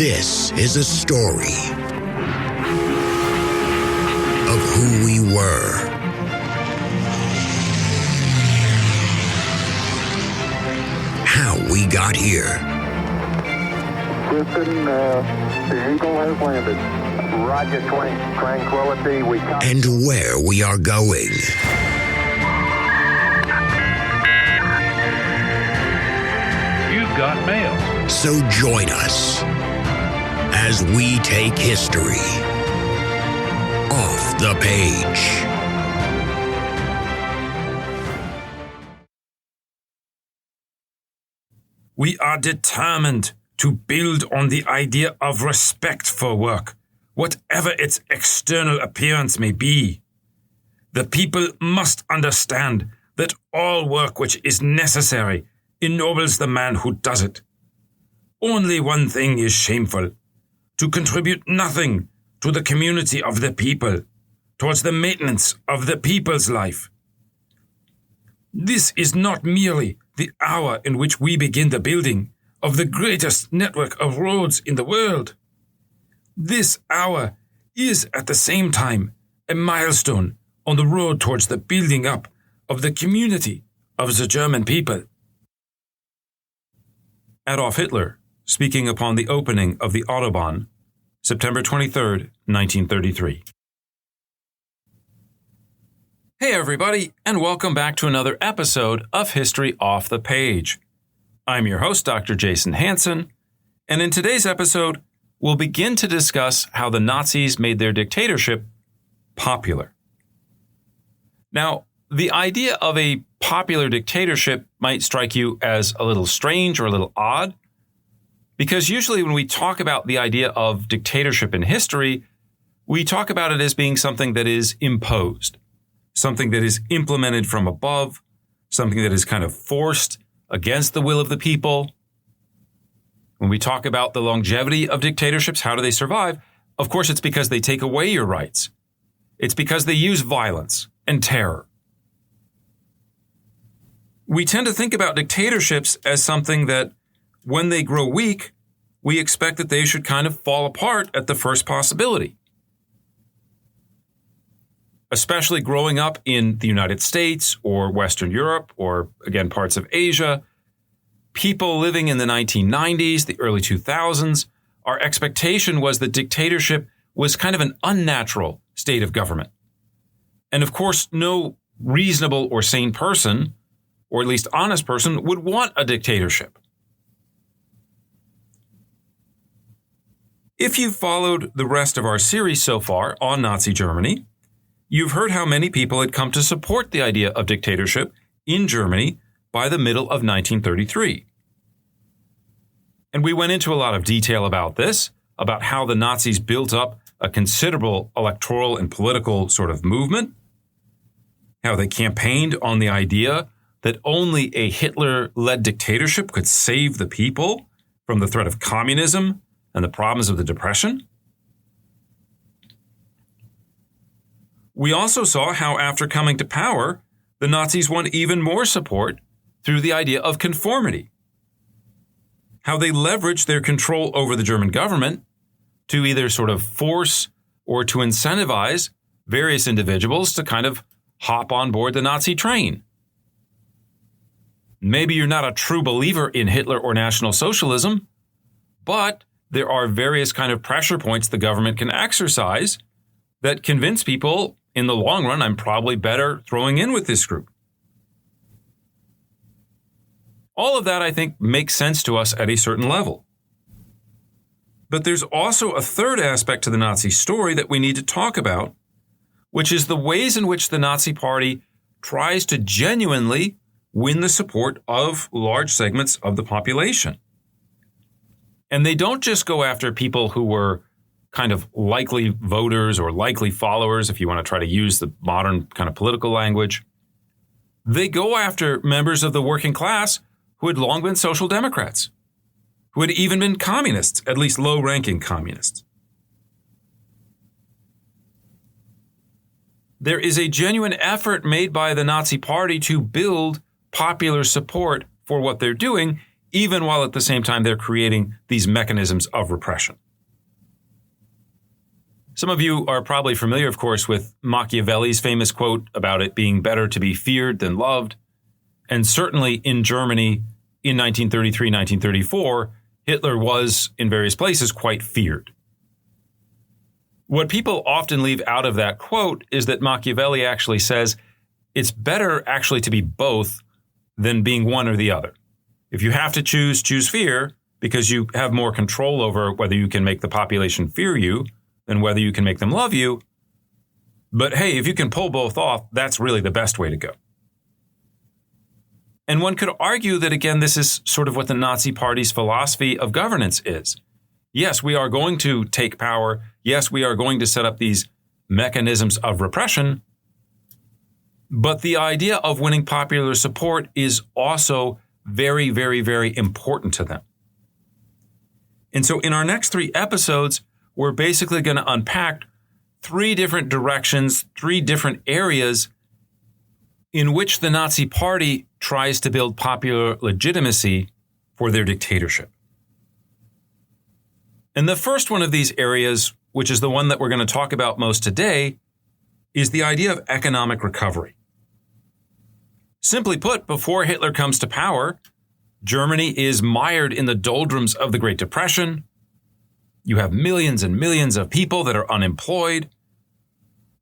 This is a story of who we were, how we got here. Houston, the Eagle has landed. Roger, 20, Tranquility, we copy. And where we are going. You've got mail. So join us as we take history off the page. We are determined to build on the idea of respect for work, whatever its external appearance may be. The people must understand that all work which is necessary ennobles the man who does it. Only one thing is shameful: to contribute nothing to the community of the people, towards the maintenance of the people's life. This is not merely the hour in which we begin the building of the greatest network of roads in the world. This hour is at the same time a milestone on the road towards the building up of the community of the German people. Adolf Hitler, speaking upon the opening of the Autobahn, September 23, 1933. Hey everybody, and welcome back to another episode of History Off the Page. I'm your host, Dr. Jason Hansen, and in today's episode, we'll begin to discuss how the Nazis made their dictatorship popular. Now, the idea of a popular dictatorship might strike you as a little strange or a little odd, because usually when we talk about the idea of dictatorship in history, we talk about it as being something that is imposed, something that is implemented from above, something that is kind of forced against the will of the people. When we talk about the longevity of dictatorships, how do they survive? Of course, it's because they take away your rights. It's because they use violence and terror. We tend to think about dictatorships as something that, when they grow weak, we expect that they should kind of fall apart at the first possibility. Especially growing up in the United States or Western Europe or, again, parts of Asia, people living in the 1990s, the early 2000s, our expectation was that dictatorship was kind of an unnatural state of government. And of course, no reasonable or sane person, or at least honest person, would want a dictatorship. If you've followed the rest of our series so far on Nazi Germany, you've heard how many people had come to support the idea of dictatorship in Germany by the middle of 1933. And we went into a lot of detail about this, about how the Nazis built up a considerable electoral and political sort of movement, how they campaigned on the idea that only a Hitler-led dictatorship could save the people from the threat of communism and the problems of the Depression. We also saw how after coming to power, the Nazis won even more support through the idea of conformity. How they leveraged their control over the German government to either sort of force or to incentivize various individuals to kind of hop on board the Nazi train. Maybe you're not a true believer in Hitler or National Socialism, but there are various kind of pressure points the government can exercise that convince people, in the long run, I'm probably better throwing in with this group. All of that, I think, makes sense to us at a certain level. But there's also a third aspect to the Nazi story that we need to talk about, which is the ways in which the Nazi Party tries to genuinely win the support of large segments of the population. And they don't just go after people who were kind of likely voters or likely followers, if you want to try to use the modern kind of political language. They go after members of the working class who had long been social democrats, who had even been communists, at least low-ranking communists. There is a genuine effort made by the Nazi Party to build popular support for what they're doing, even while at the same time they're creating these mechanisms of repression. Some of you are probably familiar, of course, with Machiavelli's famous quote about it being better to be feared than loved. And certainly in Germany in 1933, 1934, Hitler was in various places quite feared. What people often leave out of that quote is that Machiavelli actually says it's better actually to be both than being one or the other. If you have to choose fear because you have more control over whether you can make the population fear you than whether you can make them love you. But hey, if you can pull both off, that's really the best way to go. And one could argue that, again, this is sort of what the Nazi Party's philosophy of governance is. Yes, we are going to take power. Yes, we are going to set up these mechanisms of repression. But the idea of winning popular support is also very, very, very important to them. And so in our next 3 episodes, we're basically going to unpack 3 different directions, 3 different areas in which the Nazi Party tries to build popular legitimacy for their dictatorship. And the first one of these areas, which is the one that we're going to talk about most today, is the idea of economic recovery. Simply put, before Hitler comes to power, Germany is mired in the doldrums of the Great Depression. You have millions and millions of people that are unemployed.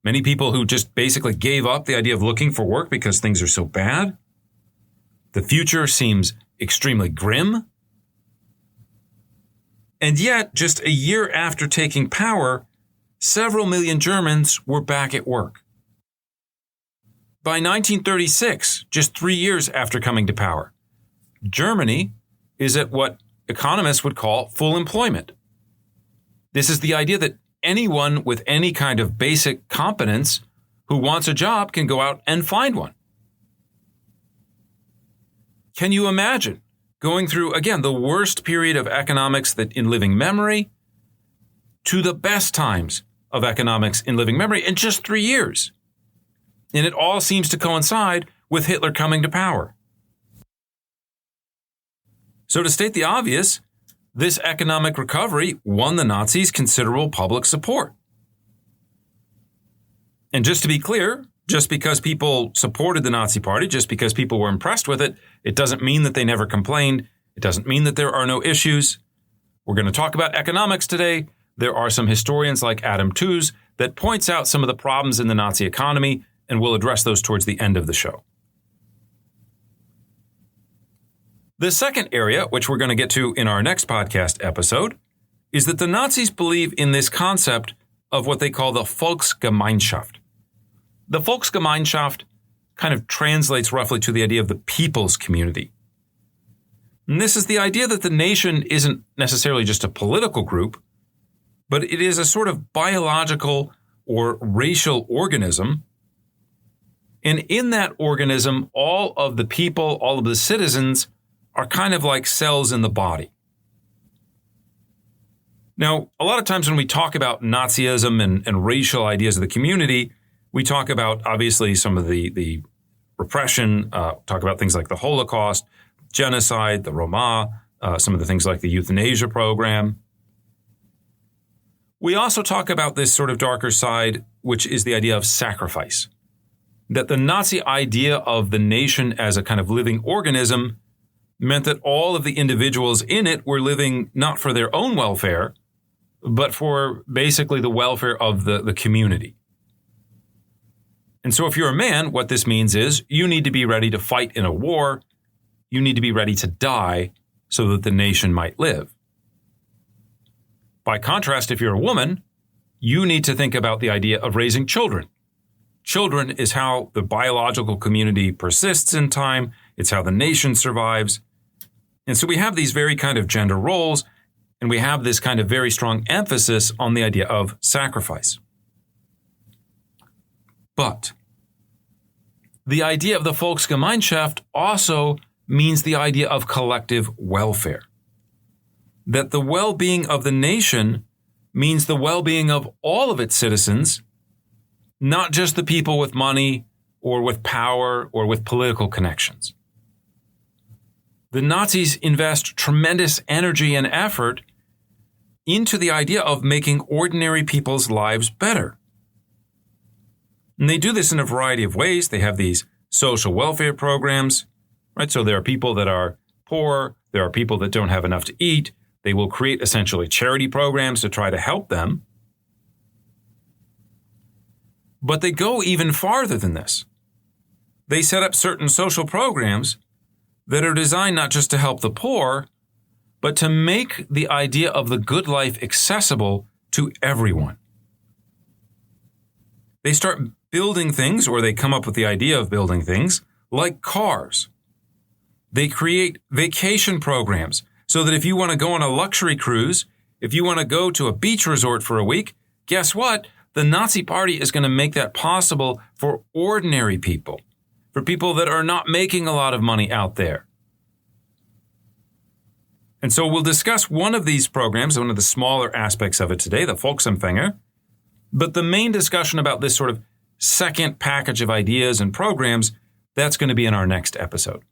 Many people who just basically gave up the idea of looking for work because things are so bad. The future seems extremely grim. And yet, just a year after taking power, several million Germans were back at work. By 1936, just 3 years after coming to power, Germany is at what economists would call full employment. This is the idea that anyone with any kind of basic competence who wants a job can go out and find one. Can you imagine going through, again, the worst period of economics that in living memory to the best times of economics in living memory in just 3 years? And it all seems to coincide with Hitler coming to power. So to state the obvious, this economic recovery won the Nazis considerable public support. And just to be clear, just because people supported the Nazi Party, just because people were impressed with it, it doesn't mean that they never complained. It doesn't mean that there are no issues. We're going to talk about economics today. There are some historians like Adam Tooze that points out some of the problems in the Nazi economy, and we'll address those towards the end of the show. The second area, which we're going to get to in our next podcast episode, is that the Nazis believe in this concept of what they call the Volksgemeinschaft. The Volksgemeinschaft kind of translates roughly to the idea of the people's community. And this is the idea that the nation isn't necessarily just a political group, but it is a sort of biological or racial organism. And in that organism, all of the people, all of the citizens are kind of like cells in the body. Now, a lot of times when we talk about Nazism and racial ideas of the community, we talk about, obviously, some of the repression, talk about things like the Holocaust, genocide, the Roma, some of the things like the euthanasia program. We also talk about this sort of darker side, which is the idea of sacrifice. That the Nazi idea of the nation as a kind of living organism meant that all of the individuals in it were living not for their own welfare, but for basically the welfare of the community. And so if you're a man, what this means is you need to be ready to fight in a war. You need to be ready to die so that the nation might live. By contrast, if you're a woman, you need to think about the idea of raising children. Children is how the biological community persists in time. It's how the nation survives. And so we have these very kind of gender roles, and we have this kind of very strong emphasis on the idea of sacrifice. But the idea of the Volksgemeinschaft also means the idea of collective welfare. That the well-being of the nation means the well-being of all of its citizens, not just the people with money or with power or with political connections. the Nazis invest tremendous energy and effort into the idea of making ordinary people's lives better. And they do this in a variety of ways. They have these social welfare programs, right? So there are people that are poor. There are people that don't have enough to eat. They will create essentially charity programs to try to help them. But they go even farther than this. They set up certain social programs that are designed not just to help the poor, but to make the idea of the good life accessible to everyone. They start building things, or they come up with the idea of building things, like cars. They create vacation programs so that if you want to go on a luxury cruise, if you want to go to a beach resort for a week, guess what? The Nazi Party is going to make that possible for ordinary people, for people that are not making a lot of money out there. And so we'll discuss one of these programs, one of the smaller aspects of it today, the Volksempfänger. But the main discussion about this sort of second package of ideas and programs, that's going to be in our next episode.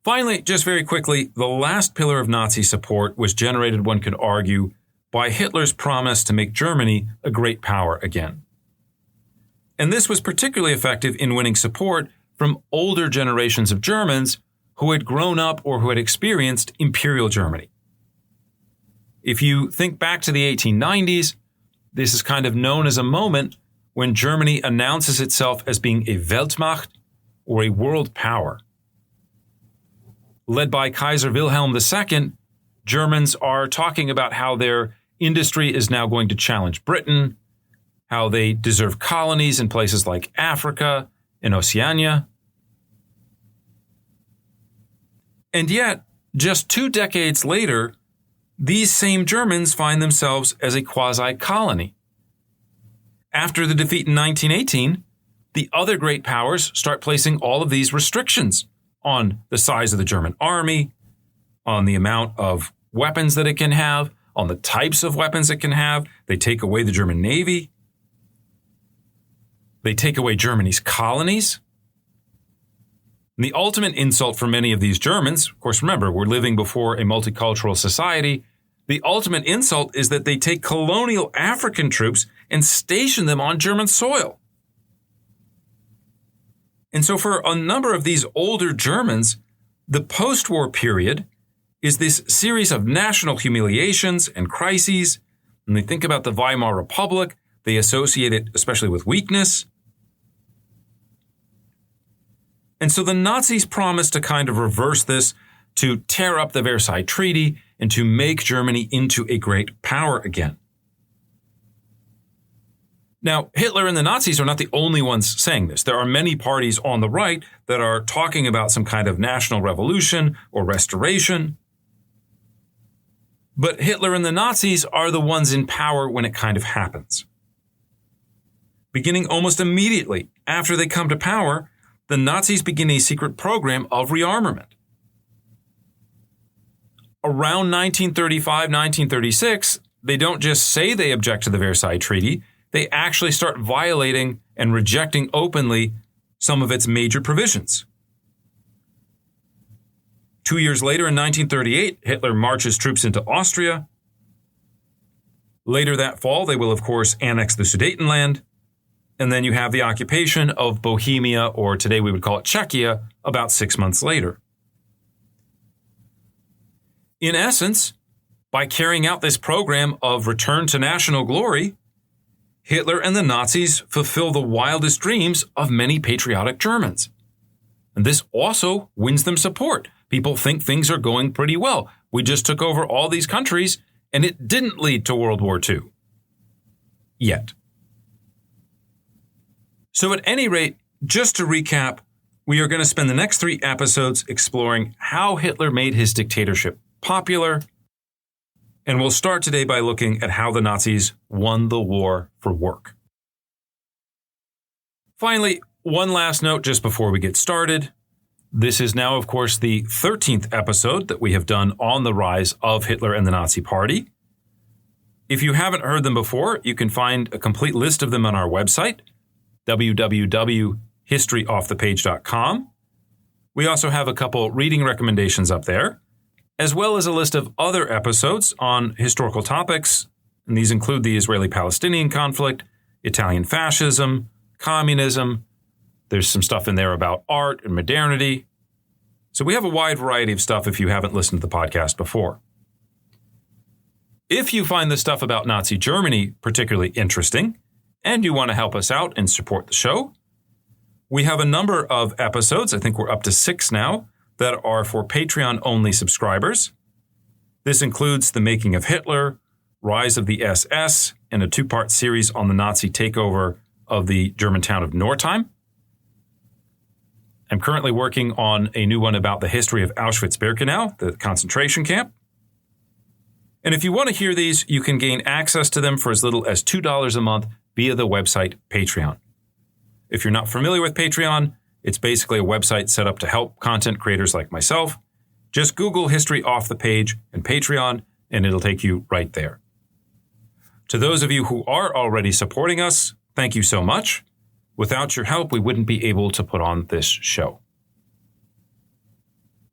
Finally, just very quickly, the last pillar of Nazi support was generated, one could argue, by Hitler's promise to make Germany a great power again. And this was particularly effective in winning support from older generations of Germans who had grown up or who had experienced Imperial Germany. If you think back to the 1890s, this is kind of known as a moment when Germany announces itself as being a Weltmacht, or a world power. Led by Kaiser Wilhelm II, Germans are talking about how their industry is now going to challenge Britain, how they deserve colonies in places like Africa and Oceania. And yet, just 2 decades later, these same Germans find themselves as a quasi-colony. After the defeat in 1918, the other great powers start placing all of these restrictions on the size of the German army, on the amount of weapons that it can have, on the types of weapons it can have. They take away the German Navy. They take away Germany's colonies. And the ultimate insult for many of these Germans, of course, remember, we're living before a multicultural society. The ultimate insult is that they take colonial African troops and station them on German soil. And so for a number of these older Germans, the post-war period is this series of national humiliations and crises. When they think about the Weimar Republic, they associate it especially with weakness. And so the Nazis promised to kind of reverse this, to tear up the Versailles Treaty and to make Germany into a great power again. Now, Hitler and the Nazis are not the only ones saying this. There are many parties on the right that are talking about some kind of national revolution or restoration. But Hitler and the Nazis are the ones in power when it kind of happens. Beginning almost immediately after they come to power, the Nazis begin a secret program of rearmament. Around 1935, 1936, they don't just say they object to the Versailles Treaty, they actually start violating and rejecting openly some of its major provisions. 2 years later, in 1938, Hitler marches troops into Austria. Later that fall, they will, of course, annex the Sudetenland. And then you have the occupation of Bohemia, or today we would call it Czechia, about 6 months later. In essence, by carrying out this program of return to national glory, Hitler and the Nazis fulfill the wildest dreams of many patriotic Germans. And this also wins them support. People think things are going pretty well. We just took over all these countries, and it didn't lead to World War II. Yet. So at any rate, just to recap, we are going to spend the next 3 episodes exploring how Hitler made his dictatorship popular. And we'll start today by looking at how the Nazis won the war for work. Finally, one last note just before we get started. This is now, of course, the 13th episode that we have done on the rise of Hitler and the Nazi Party. If you haven't heard them before, you can find a complete list of them on our website, www.historyoffthepage.com. We also have a couple reading recommendations up there, as well as a list of other episodes on historical topics, and these include the Israeli-Palestinian conflict, Italian fascism, communism. There's some stuff in there about art and modernity. So we have a wide variety of stuff if you haven't listened to the podcast before. If you find the stuff about Nazi Germany particularly interesting, and you want to help us out and support the show, we have a number of episodes, I think we're up to 6 now, that are for Patreon-only subscribers. This includes The Making of Hitler, Rise of the SS, and a 2-part series on the Nazi takeover of the German town of Northeim. I'm currently working on a new one about the history of Auschwitz-Birkenau, the concentration camp. And if you want to hear these, you can gain access to them for as little as $2 a month via the website Patreon. If you're not familiar with Patreon, it's basically a website set up to help content creators like myself. Just Google History Off the Page and Patreon, and it'll take you right there. To those of you who are already supporting us, thank you so much. Without your help, we wouldn't be able to put on this show.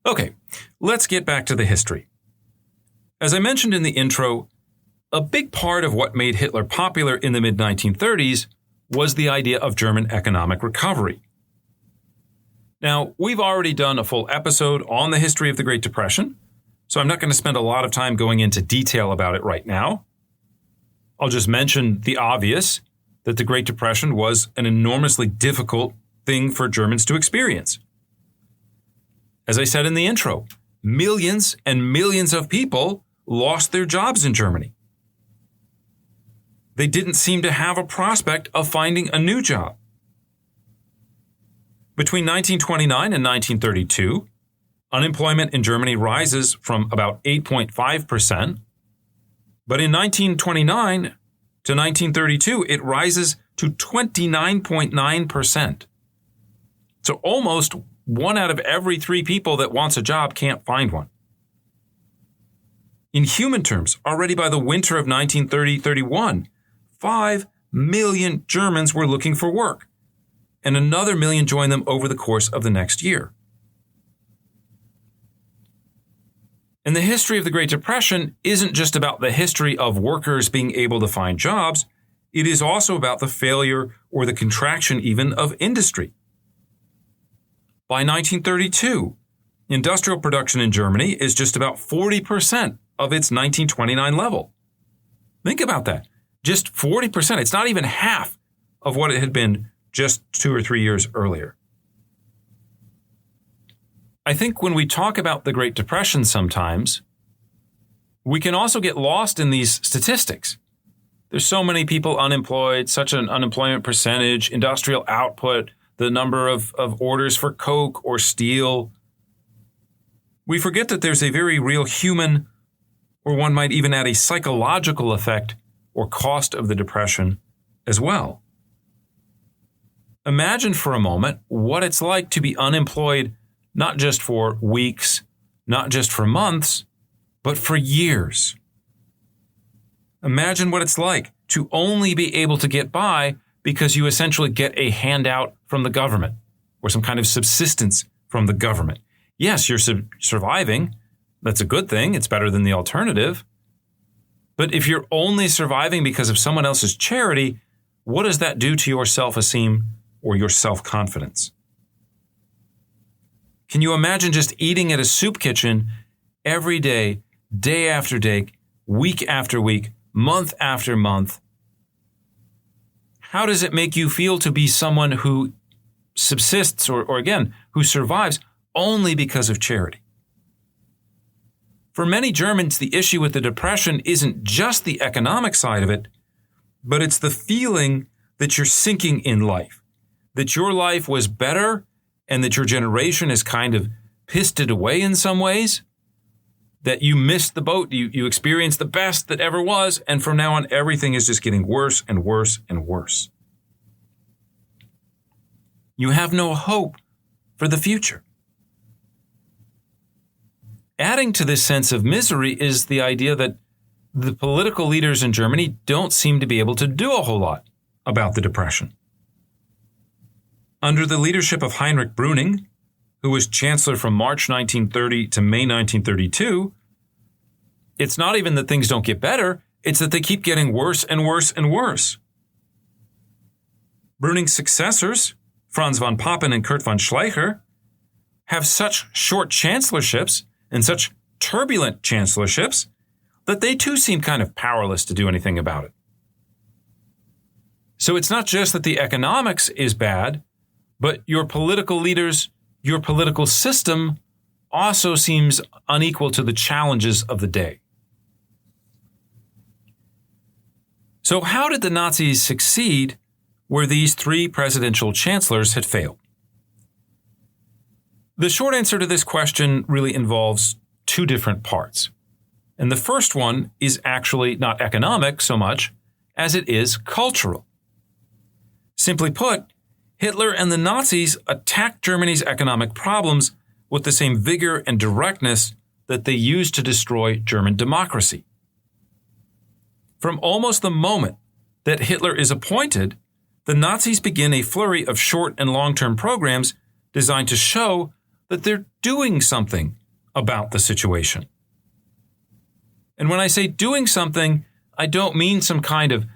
Okay, let's get back to the history. As I mentioned in the intro, a big part of what made Hitler popular in the mid-1930s was the idea of German economic recovery. Now, we've already done a full episode on the history of the Great Depression, so I'm not going to spend a lot of time going into detail about it right now. I'll just mention the obvious, that the Great Depression was an enormously difficult thing for Germans to experience. As I said in the intro, millions and millions of people lost their jobs in Germany. They didn't seem to have a prospect of finding a new job. Between 1929 and 1932, unemployment in Germany rises from about 8.5%, but in 1929 to 1932, it rises to 29.9%. So almost 1 out of every 3 people that wants a job can't find one. In human terms, already by the winter of 1930-31, 5 million Germans were looking for work, and another million joined them over the course of the next year. And the history of the Great Depression isn't just about the history of workers being able to find jobs, it is also about the failure or the contraction even of industry. By 1932, industrial production in Germany is just about 40% of its 1929 level. Think about that. Just 40%. It's not even half of what it had been just 2 or 3 years earlier. I think when we talk about the Great Depression sometimes, we can also get lost in these statistics. There's so many people unemployed, such an unemployment percentage, industrial output, the number of orders for Coke or steel. We forget that there's a very real human, or one might even add a psychological effect or cost of the Depression as well. Imagine for a moment what it's like to be unemployed not just for weeks, not just for months, but for years. Imagine what it's like to only be able to get by because you essentially get a handout from the government or some kind of subsistence from the government. Yes, you're surviving. That's a good thing. It's better than the alternative. But if you're only surviving because of someone else's charity, what does that do to your self-esteem or your self-confidence? Can you imagine just eating at a soup kitchen every day, day after day, week after week, month after month? How does it make you feel to be someone who subsists or again, who survives only because of charity? For many Germans, the issue with the Depression isn't just the economic side of it, but it's the feeling that you're sinking in life, that your life was better and that your generation is kind of pissed it away in some ways, that you missed the boat, you experienced the best that ever was, and from now on, everything is just getting worse and worse and worse. You have no hope for the future. Adding to this sense of misery is the idea that the political leaders in Germany don't seem to be able to do a whole lot about the Depression. Under the leadership of Heinrich Brüning, who was chancellor from March 1930 to May 1932, it's not even that things don't get better, it's that they keep getting worse and worse and worse. Brüning's successors, Franz von Papen and Kurt von Schleicher, have such short chancellorships and such turbulent chancellorships that they too seem kind of powerless to do anything about it. So it's not just that the economics is bad, but your political leaders, your political system also seems unequal to the challenges of the day. So how did the Nazis succeed where these three presidential chancellors had failed? The short answer to this question really involves two different parts. And the first one is actually not economic so much as it is cultural. Simply put, Hitler and the Nazis attacked Germany's economic problems with the same vigor and directness that they used to destroy German democracy. From almost the moment that Hitler is appointed, the Nazis begin a flurry of short and long-term programs designed to show that they're doing something about the situation. And when I say doing something, I don't mean some kind of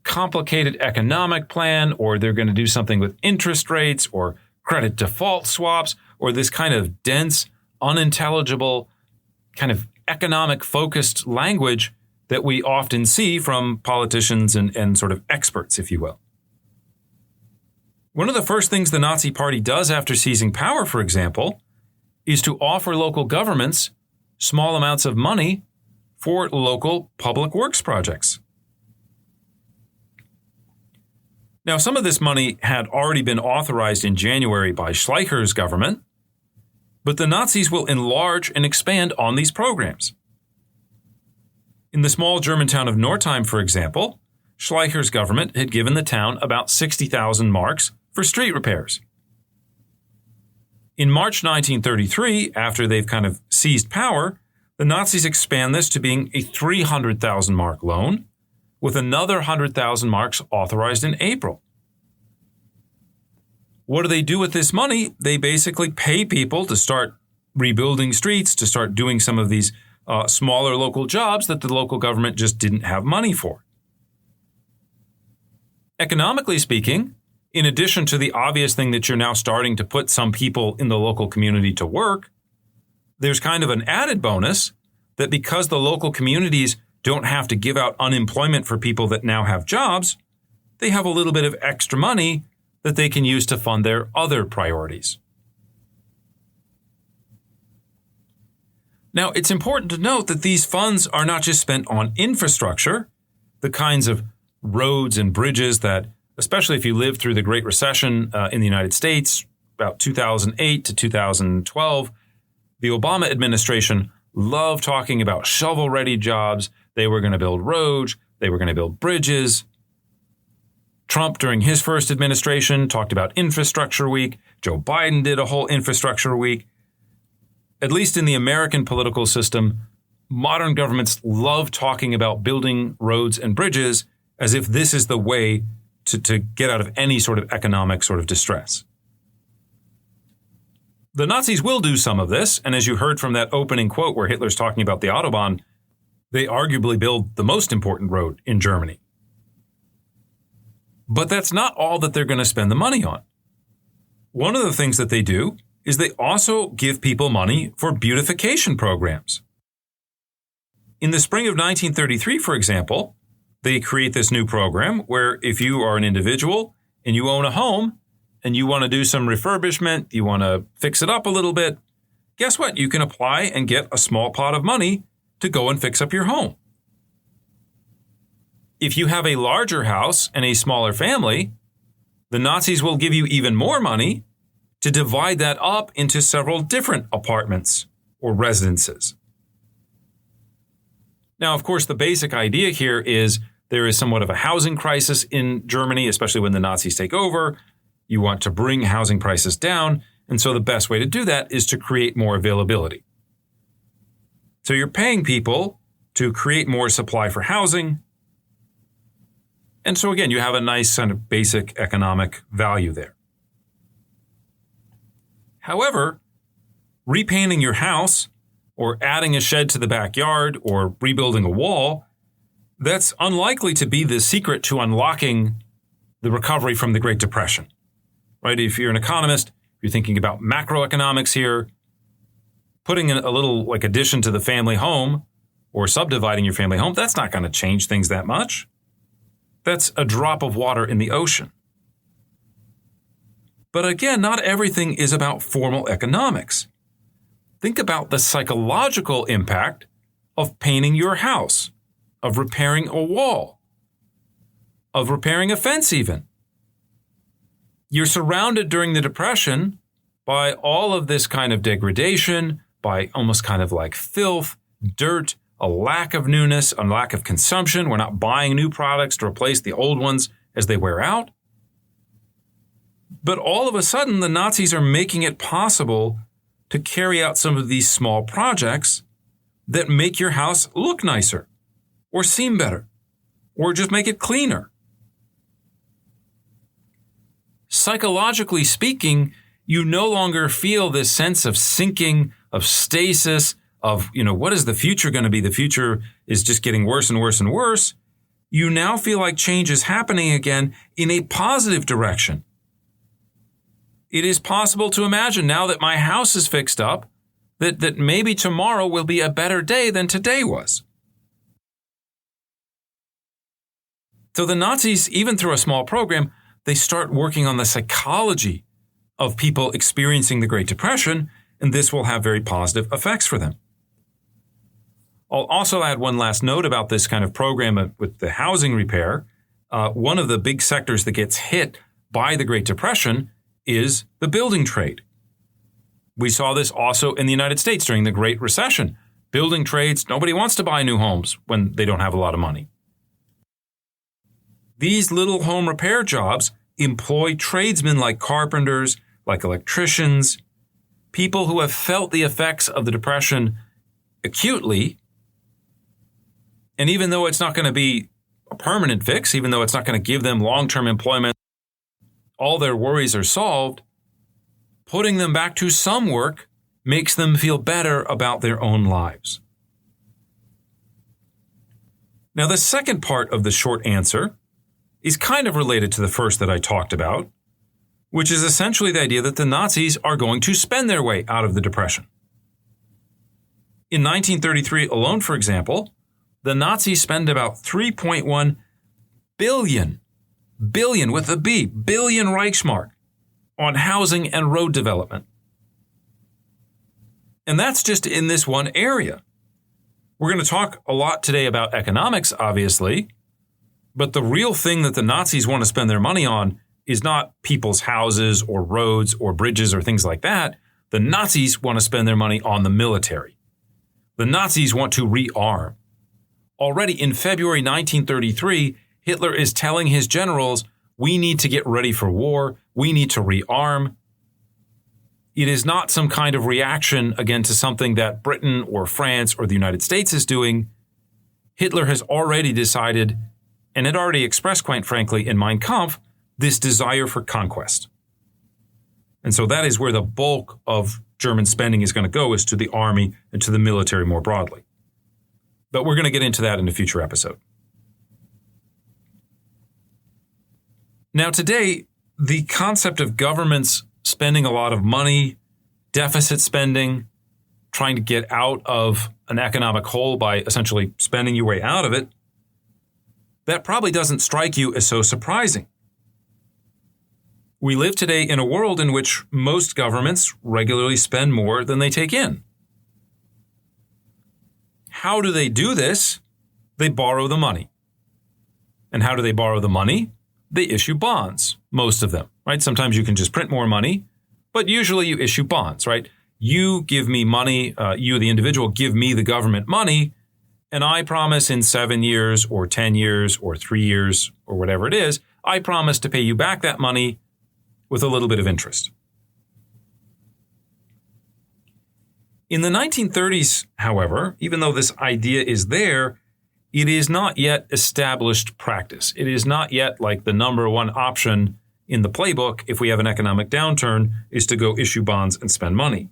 complicated economic plan, or they're going to do something with interest rates or credit default swaps, or this kind of dense, unintelligible, kind of economic-focused language that we often see from politicians and sort of experts, if you will. One of the first things the Nazi Party does after seizing power, for example, is to offer local governments small amounts of money for local public works projects. Now, some of this money had already been authorized in January by Schleicher's government, but the Nazis will enlarge and expand on these programs. In the small German town of Northeim, for example, Schleicher's government had given the town about 60,000 marks for street repairs. In March 1933, after they've kind of seized power, the Nazis expand this to being a 300,000 mark loan, with another 100,000 marks authorized in April. What do they do with this money? They basically pay people to start rebuilding streets, to start doing some of these smaller local jobs that the local government just didn't have money for. Economically speaking, in addition to the obvious thing that you're now starting to put some people in the local community to work, there's kind of an added bonus that because the local communities don't have to give out unemployment for people that now have jobs, they have a little bit of extra money that they can use to fund their other priorities. Now, it's important to note that these funds are not just spent on infrastructure, the kinds of roads and bridges that, especially if you lived through the Great Recession in the United States, about 2008 to 2012, the Obama administration loved talking about shovel-ready jobs. They were going to build roads. They were going to build bridges. Trump, during his first administration, talked about infrastructure week. Joe Biden did a whole infrastructure week. At least in the American political system, modern governments love talking about building roads and bridges as if this is the way to get out of any sort of economic sort of distress. The Nazis will do some of this, and as you heard from that opening quote where Hitler's talking about the Autobahn, they arguably build the most important road in Germany. But that's not all that they're going to spend the money on. One of the things that they do is they also give people money for beautification programs. In the spring of 1933, for example, they create this new program where if you are an individual and you own a home and you want to do some refurbishment, you want to fix it up a little bit, guess what? You can apply and get a small pot of money to go and fix up your home. If you have a larger house and a smaller family, the Nazis will give you even more money to divide that up into several different apartments or residences. Now, of course, the basic idea here is there is somewhat of a housing crisis in Germany, especially when the Nazis take over. You want to bring housing prices down, and so the best way to do that is to create more availability. So you're paying people to create more supply for housing. And so again, you have a nice kind of basic economic value there. However, repainting your house or adding a shed to the backyard or rebuilding a wall, that's unlikely to be the secret to unlocking the recovery from the Great Depression, right? If you're an economist, you're thinking about macroeconomics here, putting in a little like addition to the family home or subdividing your family home, that's not going to change things that much. That's a drop of water in the ocean. But again, not everything is about formal economics. Think about the psychological impact of painting your house, of repairing a wall, of repairing a fence even. You're surrounded during the Depression by all of this kind of degradation, by almost kind of like filth, dirt, a lack of newness, a lack of consumption. We're not buying new products to replace the old ones as they wear out. But all of a sudden, the Nazis are making it possible to carry out some of these small projects that make your house look nicer or seem better or just make it cleaner. Psychologically speaking, you no longer feel this sense of sinking, of stasis, of, what is the future going to be? The future is just getting worse and worse and worse. You now feel like change is happening again in a positive direction. It is possible to imagine now that my house is fixed up, that maybe tomorrow will be a better day than today was. So the Nazis, even through a small program, they start working on the psychology of people experiencing the Great Depression, and this will have very positive effects for them. I'll also add one last note about this kind of program with the housing repair. One of the big sectors that gets hit by the Great Depression is the building trade. We saw this also in the United States during the Great Recession. Building trades, nobody wants to buy new homes when they don't have a lot of money. These little home repair jobs employ tradesmen like carpenters, like electricians, people who have felt the effects of the Depression acutely. And even though it's not going to be a permanent fix, even though it's not going to give them long-term employment, all their worries are solved, putting them back to some work makes them feel better about their own lives. Now, the second part of the short answer is kind of related to the first that I talked about, which is essentially the idea that the Nazis are going to spend their way out of the Depression. In 1933 alone, for example, the Nazis spend about 3.1 billion with a B, billion Reichsmark on housing and road development. And that's just in this one area. We're going to talk a lot today about economics, obviously, but the real thing that the Nazis want to spend their money on is not people's houses or roads or bridges or things like that. The Nazis want to spend their money on the military. The Nazis want to rearm. Already in February 1933, Hitler is telling his generals, we need to get ready for war. We need to rearm. It is not some kind of reaction, again, to something that Britain or France or the United States is doing. Hitler has already decided, and had already expressed, quite frankly, in Mein Kampf, this desire for conquest. And so that is where the bulk of German spending is going to go, is to the army and to the military more broadly. But we're going to get into that in a future episode. Now, today, the concept of governments spending a lot of money, deficit spending, trying to get out of an economic hole by essentially spending your way out of it, that probably doesn't strike you as so surprising. We live today in a world in which most governments regularly spend more than they take in. How do they do this? They borrow the money. And how do they borrow the money? They issue bonds, most of them, right? Sometimes you can just print more money, but usually you issue bonds, right? You give me money, you, the individual, give me the government money, and I promise in 7 years or 10 years or 3 years or whatever it is, I promise to pay you back that money with a little bit of interest. In the 1930s, however, even though this idea is there, it is not yet established practice. It is not yet like the number one option in the playbook if we have an economic downturn is to go issue bonds and spend money.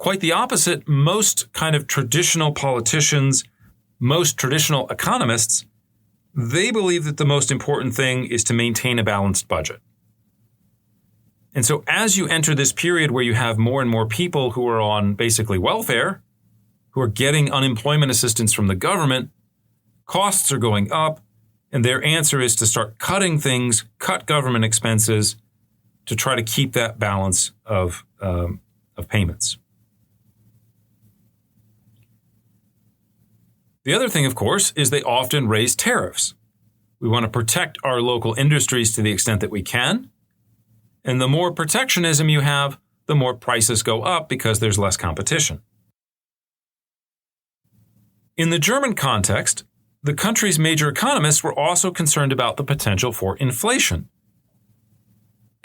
Quite the opposite, most kind of traditional politicians, most traditional economists, they believe that the most important thing is to maintain a balanced budget. And so as you enter this period where you have more and more people who are on basically welfare, who are getting unemployment assistance from the government, costs are going up, and their answer is to start cutting things, cut government expenses to try to keep that balance of payments. The other thing, of course, is they often raise tariffs. We want to protect our local industries to the extent that we can. And the more protectionism you have, the more prices go up because there's less competition. In the German context, the country's major economists were also concerned about the potential for inflation.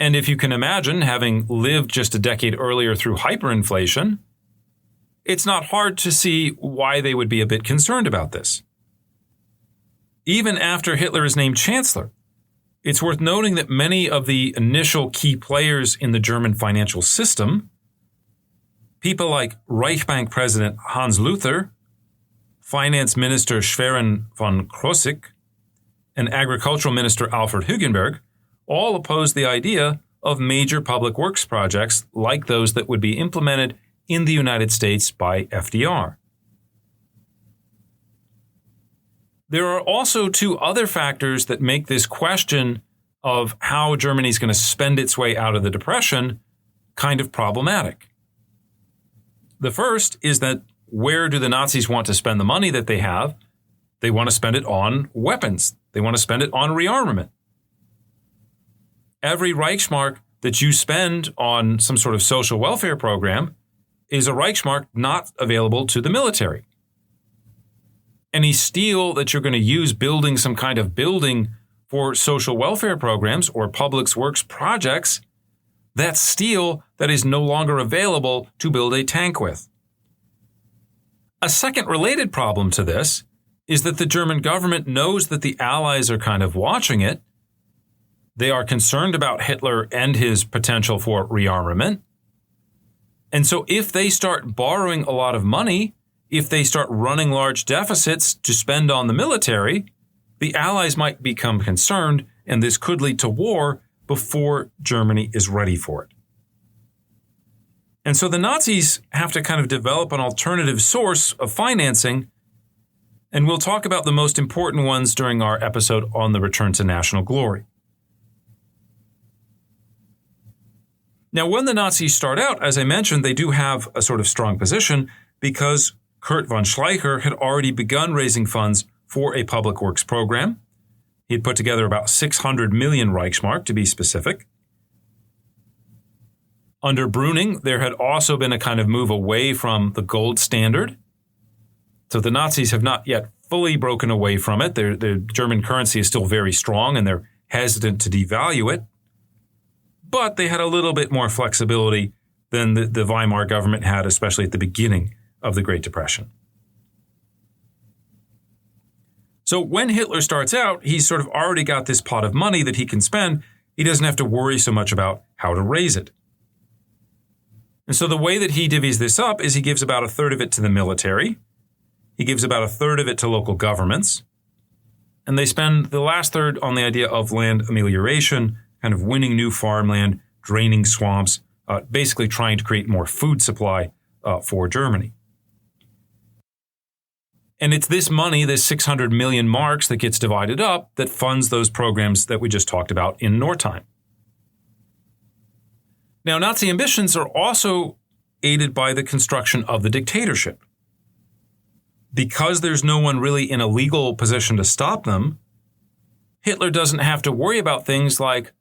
And if you can imagine, having lived just a decade earlier through hyperinflation, it's not hard to see why they would be a bit concerned about this. Even after Hitler is named chancellor, it's worth noting that many of the initial key players in the German financial system, people like Reichsbank President Hans Luther, Finance Minister Schwerin von Krosigk, and Agricultural Minister Alfred Hugenberg, all opposed the idea of major public works projects like those that would be implemented in the United States by FDR. There are also two other factors that make this question of how Germany is going to spend its way out of the Depression kind of problematic. The first is that where do the Nazis want to spend the money that they have? They want to spend it on weapons. They want to spend it on rearmament. Every Reichsmark that you spend on some sort of social welfare program is a Reichsmark not available to the military. Any steel that you're going to use building some kind of building for social welfare programs or public works projects, that's steel that is no longer available to build a tank with. A second related problem to this is that the German government knows that the Allies are kind of watching it. They are concerned about Hitler and his potential for rearmament. And so if they start borrowing a lot of money, if they start running large deficits to spend on the military, the Allies might become concerned, and this could lead to war before Germany is ready for it. And so the Nazis have to kind of develop an alternative source of financing, and we'll talk about the most important ones during our episode on the return to national glory. Now, when the Nazis start out, as I mentioned, they do have a sort of strong position because Kurt von Schleicher had already begun raising funds for a public works program. He had put together about 600 million Reichsmark, to be specific. Under Brüning, there had also been a kind of move away from the gold standard. So the Nazis have not yet fully broken away from it. The German currency is still very strong, and they're hesitant to devalue it. But they had a little bit more flexibility than the Weimar government had, especially at the beginning of the Great Depression. So when Hitler starts out, he's sort of already got this pot of money that he can spend. He doesn't have to worry so much about how to raise it. And so the way that he divvies this up is he gives about a third of it to the military. He gives about a third of it to local governments. And they spend the last third on the idea of land amelioration, kind of winning new farmland, draining swamps, basically trying to create more food supply for Germany. And it's this money, this 600 million marks that gets divided up that funds those programs that we just talked about in wartime. Now, Nazi ambitions are also aided by the construction of the dictatorship. Because there's no one really in a legal position to stop them, Hitler doesn't have to worry about things like,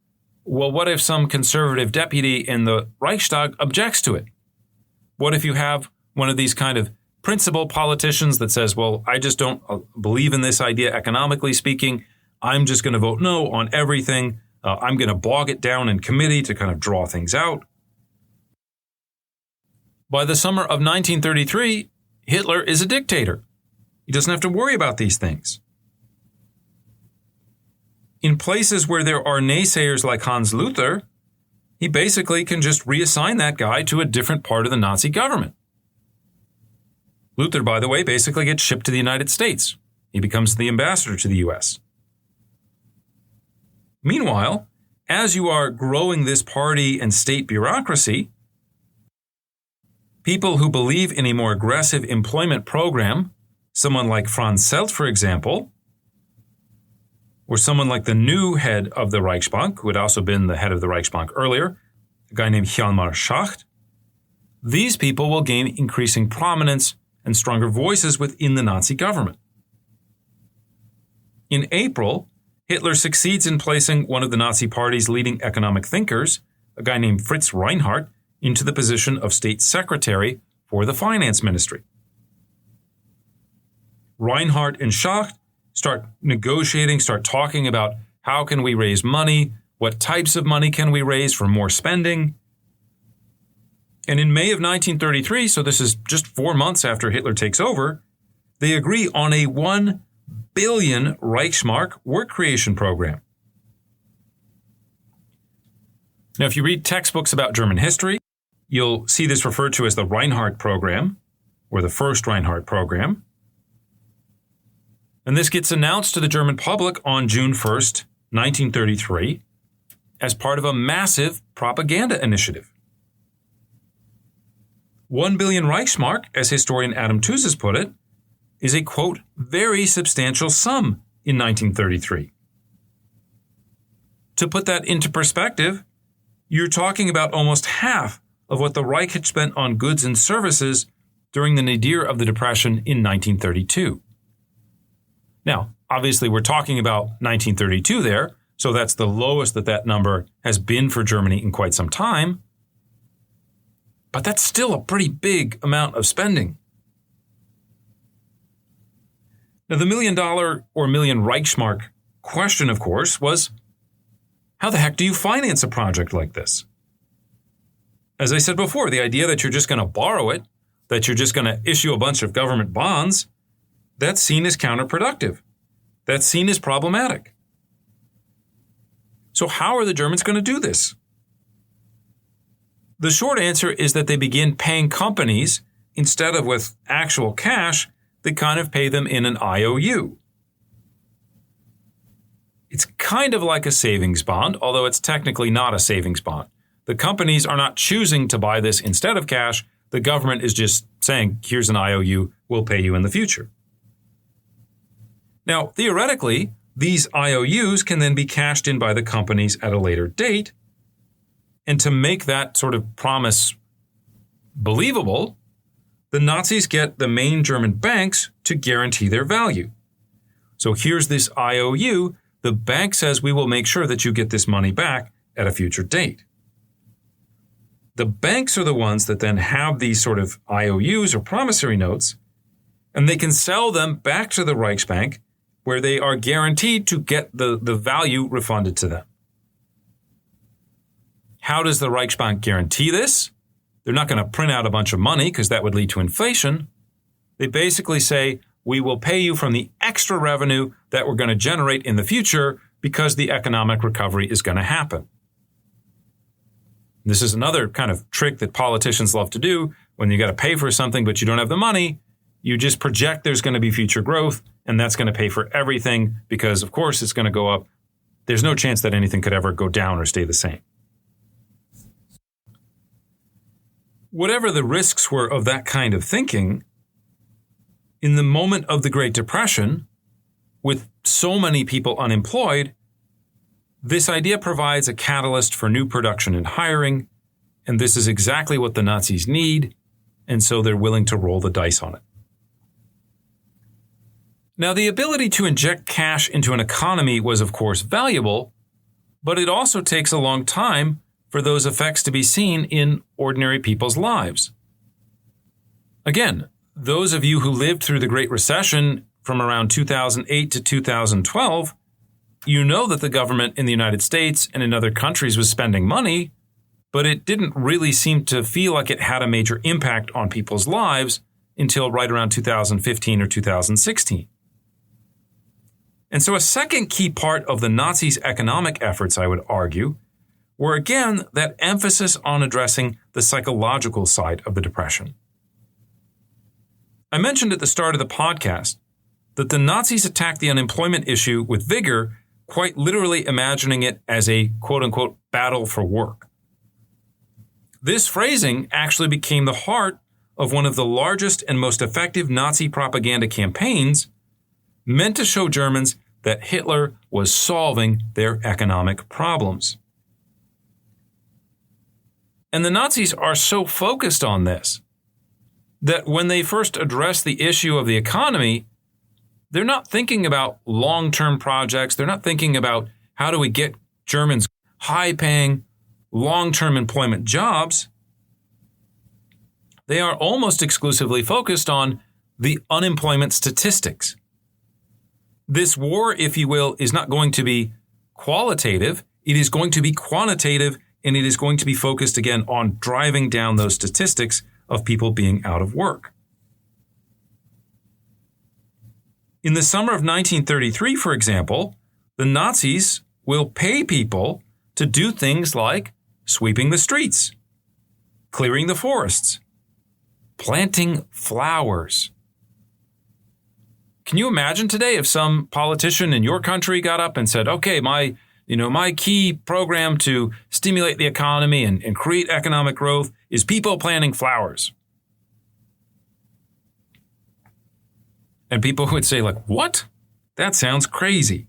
well, what if some conservative deputy in the Reichstag objects to it? What if you have one of these kind of principled politicians that says, well, I just don't believe in this idea economically speaking. I'm just going to vote no on everything. I'm going to bog it down in committee to kind of draw things out. By the summer of 1933, Hitler is a dictator. He doesn't have to worry about these things. In places where there are naysayers like Hans Luther, he basically can just reassign that guy to a different part of the Nazi government. Luther, by the way, basically gets shipped to the United States. He becomes the ambassador to the U.S. Meanwhile, as you are growing this party and state bureaucracy, people who believe in a more aggressive employment program, someone like Franz Selt, for example, or someone like the new head of the Reichsbank, who had also been the head of the Reichsbank earlier, a guy named Hjalmar Schacht, these people will gain increasing prominence and stronger voices within the Nazi government. In April, Hitler succeeds in placing one of the Nazi Party's leading economic thinkers, a guy named Fritz Reinhardt, into the position of state secretary for the finance ministry. Reinhardt and Schacht start negotiating, start talking about how can we raise money, what types of money can we raise for more spending. And in May of 1933, so this is just 4 months after Hitler takes over, they agree on a 1 billion Reichsmark work creation program. Now, if you read textbooks about German history, you'll see this referred to as the Reinhardt program, or the first Reinhardt program. And this gets announced to the German public on June 1st, 1933, as part of a massive propaganda initiative. 1 billion Reichsmark, as historian Adam Tooze has put it, is a, quote, very substantial sum in 1933. To put that into perspective, you're talking about almost half of what the Reich had spent on goods and services during the nadir of the Depression in 1932. Now, obviously, we're talking about 1932 there, so that's the lowest that number has been for Germany in quite some time. But that's still a pretty big amount of spending. Now, the $1 million or million Reichsmark question, of course, was how the heck do you finance a project like this? As I said before, the idea that you're just going to borrow it, that you're just going to issue a bunch of government bonds, that's seen as counterproductive. That's seen as problematic. So how are the Germans going to do this? The short answer is that they begin paying companies, instead of with actual cash, they kind of pay them in an IOU. It's kind of like a savings bond, although it's technically not a savings bond. The companies are not choosing to buy this instead of cash. The government is just saying, here's an IOU, we'll pay you in the future. Now, theoretically, these IOUs can then be cashed in by the companies at a later date. And to make that sort of promise believable, the Nazis get the main German banks to guarantee their value. So here's this IOU. The bank says we will make sure that you get this money back at a future date. The banks are the ones that then have these sort of IOUs or promissory notes, and they can sell them back to the Reichsbank where they are guaranteed to get the value refunded to them. How does the Reichsbank guarantee this? They're not going to print out a bunch of money because that would lead to inflation. They basically say, we will pay you from the extra revenue that we're going to generate in the future because the economic recovery is going to happen. This is another kind of trick that politicians love to do. When you got to pay for something but you don't have the money, you just project there's going to be future growth and that's going to pay for everything because, of course, it's going to go up. There's no chance that anything could ever go down or stay the same. Whatever the risks were of that kind of thinking, in the moment of the Great Depression, with so many people unemployed, this idea provides a catalyst for new production and hiring, and this is exactly what the Nazis need, and so they're willing to roll the dice on it. Now, the ability to inject cash into an economy was, of course, valuable, but it also takes a long time for those effects to be seen in ordinary people's lives. Again, those of you who lived through the Great Recession from around 2008 to 2012, you know that the government in the United States and in other countries was spending money, but it didn't really seem to feel like it had a major impact on people's lives until right around 2015 or 2016. And so a second key part of the Nazis' economic efforts, I would argue, were again that emphasis on addressing the psychological side of the Depression. I mentioned at the start of the podcast that the Nazis attacked the unemployment issue with vigor, quite literally imagining it as a quote-unquote battle for work. This phrasing actually became the heart of one of the largest and most effective Nazi propaganda campaigns, meant to show Germans that Hitler was solving their economic problems. And the Nazis are so focused on this that when they first address the issue of the economy, they're not thinking about long-term projects. They're not thinking about how do we get Germans high-paying, long-term employment jobs. They are almost exclusively focused on the unemployment statistics. This war, if you will, is not going to be qualitative. It is going to be quantitative, and it is going to be focused again on driving down those statistics of people being out of work. In the summer of 1933, for example, the Nazis will pay people to do things like sweeping the streets, clearing the forests, planting flowers. Can you imagine today if some politician in your country got up and said, okay, my key program to stimulate the economy and create economic growth is people planting flowers? And people would say, like, what? That sounds crazy.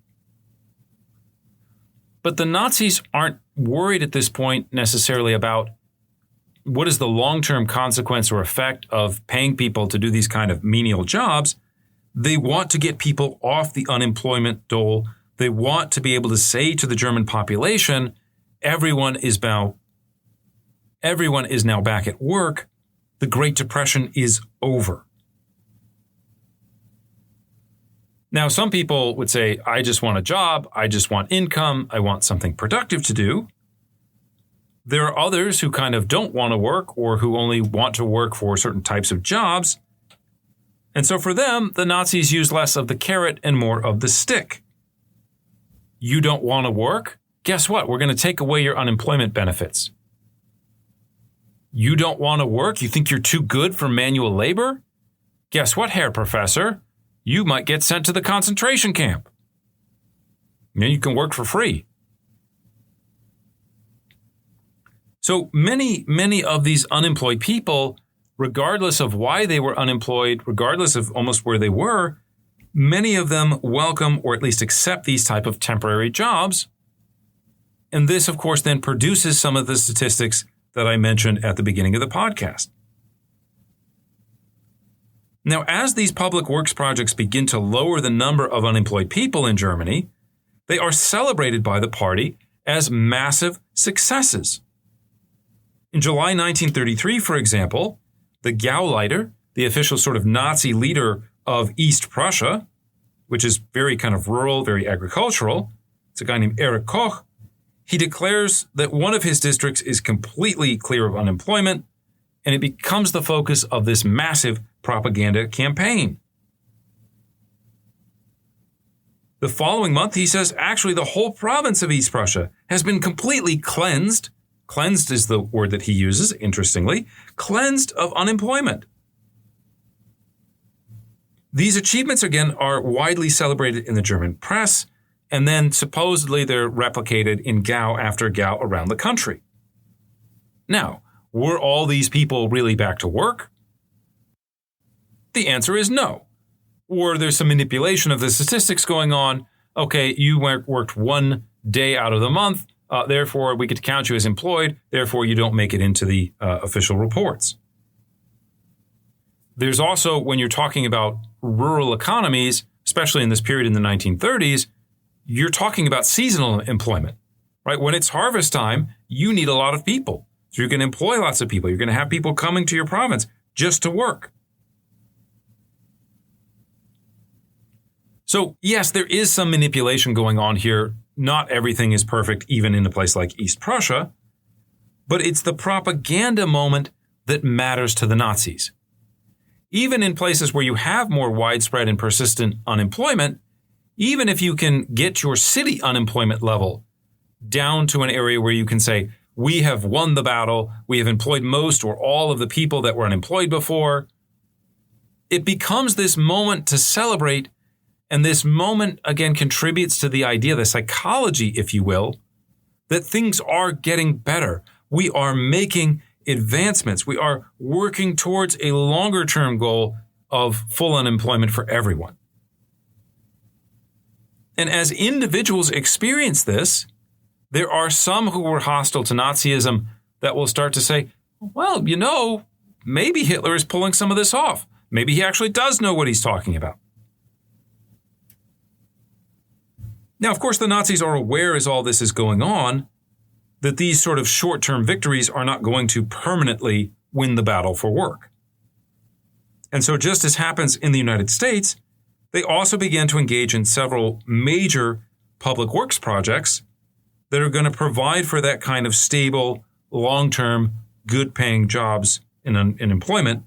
But the Nazis aren't worried at this point necessarily about what is the long-term consequence or effect of paying people to do these kind of menial jobs. They want to get people off the unemployment dole. They want to be able to say to the German population, everyone is now back at work. The Great Depression is over. Now, some people would say, I just want a job. I just want income. I want something productive to do. There are others who kind of don't want to work or who only want to work for certain types of jobs. And so for them, the Nazis use less of the carrot and more of the stick. You don't want to work? Guess what? We're going to take away your unemployment benefits. You don't want to work? You think you're too good for manual labor? Guess what, Herr Professor? You might get sent to the concentration camp. And you can work for free. So many of these unemployed people, regardless of why they were unemployed, regardless of almost where they were, many of them welcome or at least accept these type of temporary jobs. And this, of course, then produces some of the statistics that I mentioned at the beginning of the podcast. Now, as these public works projects begin to lower the number of unemployed people in Germany, they are celebrated by the party as massive successes. In July 1933, for example, the Gauleiter, the official sort of Nazi leader of East Prussia, which is very kind of rural, very agricultural, it's a guy named Erich Koch, he declares that one of his districts is completely clear of unemployment, and it becomes the focus of this massive propaganda campaign. The following month, he says, actually, the whole province of East Prussia has been completely cleansed. Cleansed is the word that he uses, interestingly. Cleansed of unemployment. These achievements, again, are widely celebrated in the German press, and then supposedly they're replicated in Gau after Gau around the country. Now, were all these people really back to work? The answer is no. Or there's some manipulation of the statistics going on. Okay, you worked 1 day out of the month, therefore we get to count you as employed, therefore you don't make it into the official reports. There's also, when you're talking about rural economies, especially in this period in the 1930s, you're talking about seasonal employment, right? When it's harvest time, you need a lot of people. So you're going to employ lots of people. You're going to have people coming to your province just to work. So yes, there is some manipulation going on here. Not everything is perfect, even in a place like East Prussia, but it's the propaganda moment that matters to the Nazis. Even in places where you have more widespread and persistent unemployment, even if you can get your city unemployment level down to an area where you can say, we have won the battle, we have employed most or all of the people that were unemployed before, it becomes this moment to celebrate. And this moment, again, contributes to the idea, the psychology, if you will, that things are getting better. We are making advancements. We are working towards a longer-term goal of full unemployment for everyone. And as individuals experience this, there are some who were hostile to Nazism that will start to say, well, maybe Hitler is pulling some of this off. Maybe he actually does know what he's talking about. Now, of course, the Nazis are aware as all this is going on that these sort of short-term victories are not going to permanently win the battle for work. And so just as happens in the United States, they also began to engage in several major public works projects that are going to provide for that kind of stable, long-term, good-paying jobs in employment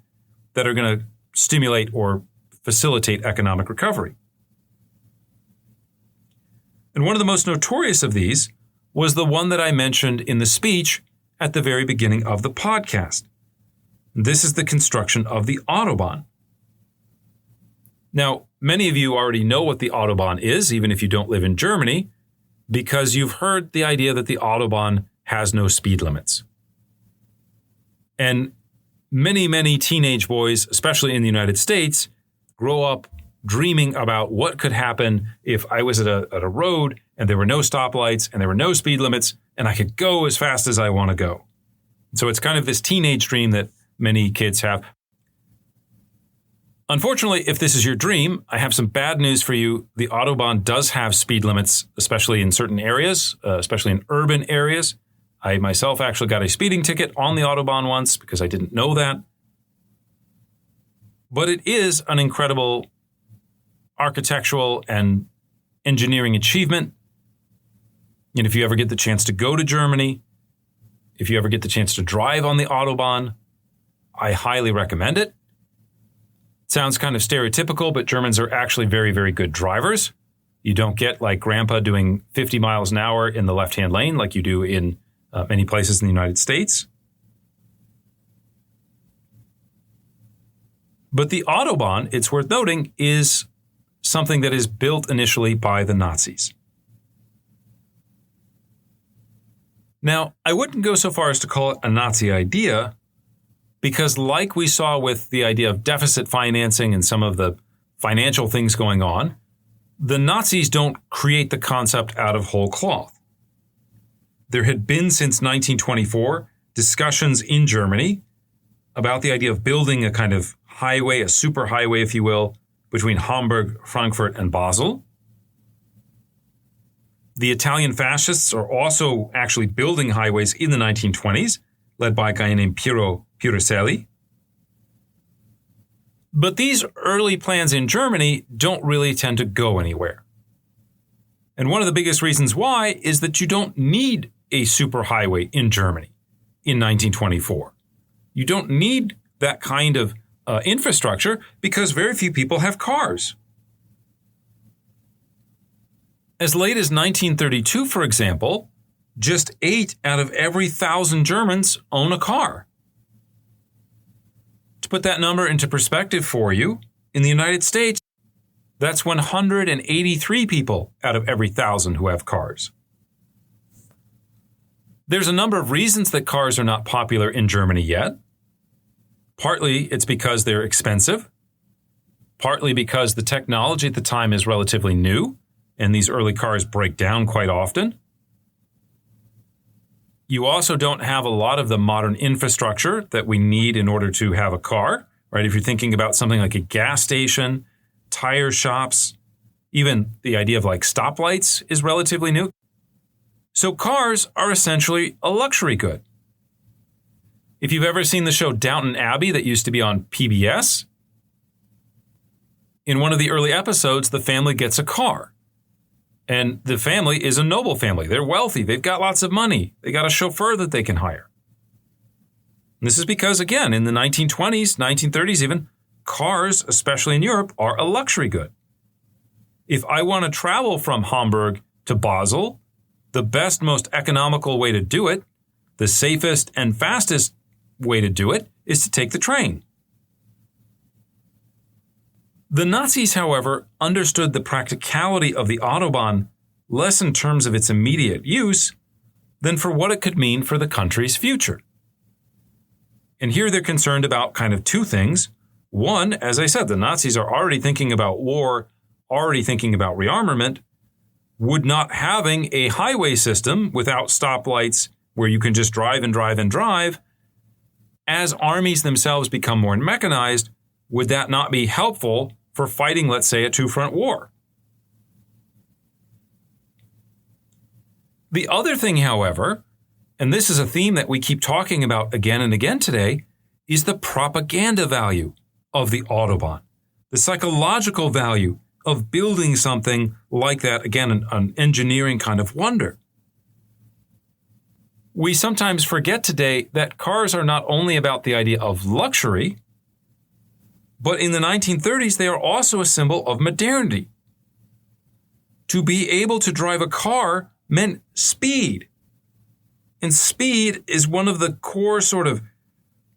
that are going to stimulate or facilitate economic recovery. And one of the most notorious of these was the one that I mentioned in the speech at the very beginning of the podcast. This is the construction of the Autobahn. Now, many of you already know what the Autobahn is, even if you don't live in Germany, because you've heard the idea that the Autobahn has no speed limits. And many, many teenage boys, especially in the United States, grow up dreaming about what could happen if I was at a road and there were no stoplights and there were no speed limits and I could go as fast as I want to go. So it's kind of this teenage dream that many kids have. Unfortunately, if this is your dream, I have some bad news for you. The Autobahn does have speed limits, especially in certain areas, especially in urban areas. I myself actually got a speeding ticket on the Autobahn once because I didn't know that. But it is an incredible architectural and engineering achievement. And if you ever get the chance to go to Germany, if you ever get the chance to drive on the Autobahn, I highly recommend it. It sounds kind of stereotypical, but Germans are actually very, very good drivers. You don't get like grandpa doing 50 miles an hour in the left-hand lane like you do in many places in the United States. But the Autobahn, it's worth noting, is something that is built initially by the Nazis. Now, I wouldn't go so far as to call it a Nazi idea, because like we saw with the idea of deficit financing and some of the financial things going on, the Nazis don't create the concept out of whole cloth. There had been since 1924 discussions in Germany about the idea of building a kind of highway, a superhighway, if you will, between Hamburg, Frankfurt, and Basel. The Italian fascists are also actually building highways in the 1920s, led by a guy named Piero Piroselli. But these early plans in Germany don't really tend to go anywhere. And one of the biggest reasons why is that you don't need a superhighway in Germany in 1924. You don't need that kind of infrastructure because very few people have cars. As late as 1932, for example, just 8 out of every 1,000 Germans own a car. To put that number into perspective for you, in the United States, that's 183 people out of every 1,000 who have cars. There's a number of reasons that cars are not popular in Germany yet. Partly it's because they're expensive. Partly because the technology at the time is relatively new, and these early cars break down quite often. You also don't have a lot of the modern infrastructure that we need in order to have a car, right? If you're thinking about something like a gas station, tire shops, even the idea of like stoplights is relatively new. So cars are essentially a luxury good. If you've ever seen the show Downton Abbey that used to be on PBS, in one of the early episodes, the family gets a car. And the family is a noble family. They're wealthy. They've got lots of money. They got a chauffeur that they can hire. And this is because, again, in the 1920s, 1930s even, cars, especially in Europe, are a luxury good. If I want to travel from Hamburg to Basel, the best, most economical way to do it, the safest and fastest way to do it, is to take the train. The Nazis, however, understood the practicality of the Autobahn less in terms of its immediate use than for what it could mean for the country's future. And here they're concerned about kind of two things. One, as I said, the Nazis are already thinking about war, already thinking about rearmament. Would not having a highway system without stoplights where you can just drive and drive and drive, as armies themselves become more mechanized, would that not be helpful for fighting, let's say, a two-front war? The other thing, however, and this is a theme that we keep talking about again and again today, is the propaganda value of the Autobahn, the psychological value of building something like that, again, an engineering kind of wonder. We sometimes forget today that cars are not only about the idea of luxury, but in the 1930s, they are also a symbol of modernity. To be able to drive a car meant speed. And speed is one of the core sort of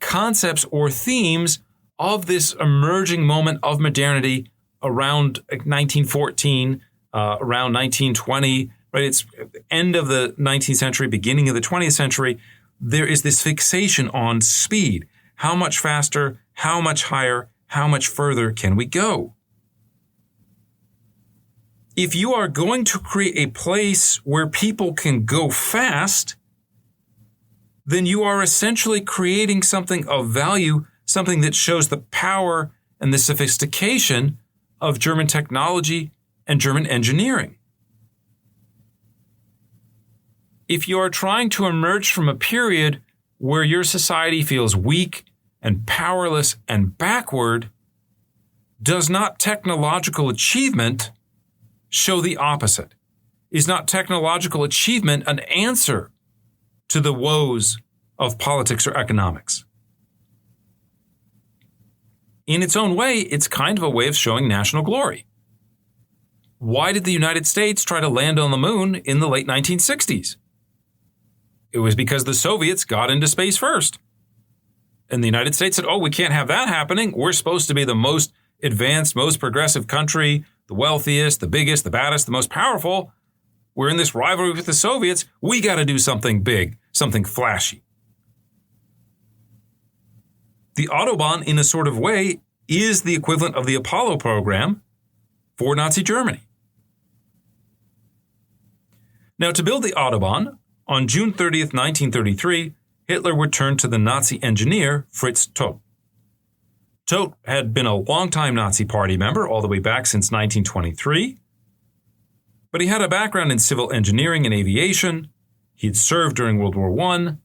concepts or themes of this emerging moment of modernity around 1914, around 1920, right? It's end of the 19th century, beginning of the 20th century. There is this fixation on speed. How much faster, how much higher, how much further can we go? If you are going to create a place where people can go fast, then you are essentially creating something of value, something that shows the power and the sophistication of German technology and German engineering. If you are trying to emerge from a period where your society feels weak and powerless and backward, does not technological achievement show the opposite? Is not technological achievement an answer to the woes of politics or economics? In its own way, it's kind of a way of showing national glory. Why did the United States try to land on the moon in the late 1960s? It was because the Soviets got into space first. And the United States said, oh, we can't have that happening. We're supposed to be the most advanced, most progressive country, the wealthiest, the biggest, the baddest, the most powerful. We're in this rivalry with the Soviets. We got to do something big, something flashy. The Autobahn, in a sort of way, is the equivalent of the Apollo program for Nazi Germany. Now, to build the Autobahn, on June 30th, 1933, Hitler would turn to the Nazi engineer Fritz Todt. Todt had been a longtime Nazi Party member all the way back since 1923, but he had a background in civil engineering and aviation. He had served during World War I.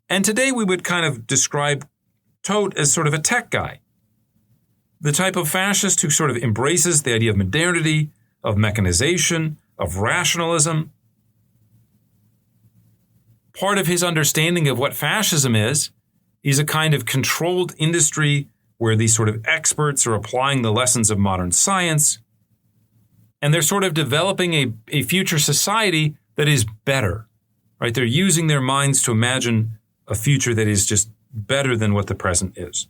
And today we would kind of describe Todt as sort of a tech guy, the type of fascist who sort of embraces the idea of modernity, of mechanization, of rationalism. Part of his understanding of what fascism is a kind of controlled industry where these sort of experts are applying the lessons of modern science, and they're sort of developing a future society that is better, right? They're using their minds to imagine a future that is just better than what the present is.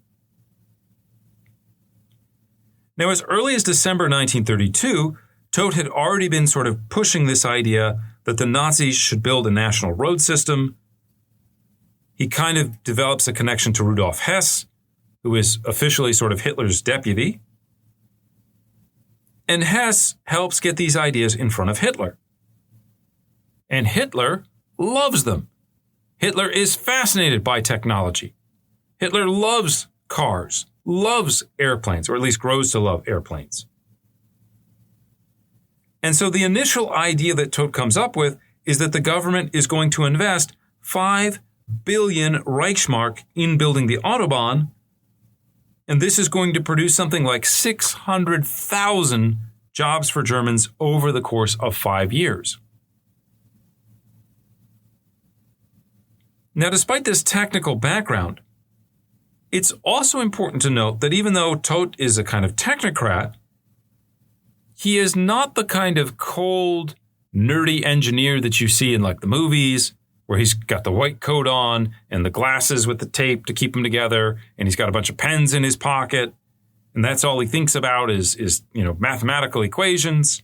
Now, as early as December 1932, Todt had already been sort of pushing this idea that the Nazis should build a national road system. He kind of develops a connection to Rudolf Hess, who is officially sort of Hitler's deputy. And Hess helps get these ideas in front of Hitler. And Hitler loves them. Hitler is fascinated by technology. Hitler loves cars, loves airplanes, or at least grows to love airplanes. And so the initial idea that Todt comes up with is that the government is going to invest 5 billion Reichsmark in building the Autobahn, and this is going to produce something like 600,000 jobs for Germans over the course of 5 years. Now, despite this technical background, it's also important to note that even though Todt is a kind of technocrat, he is not the kind of cold, nerdy engineer that you see in like the movies, where he's got the white coat on and the glasses with the tape to keep them together, and he's got a bunch of pens in his pocket. And that's all he thinks about is mathematical equations.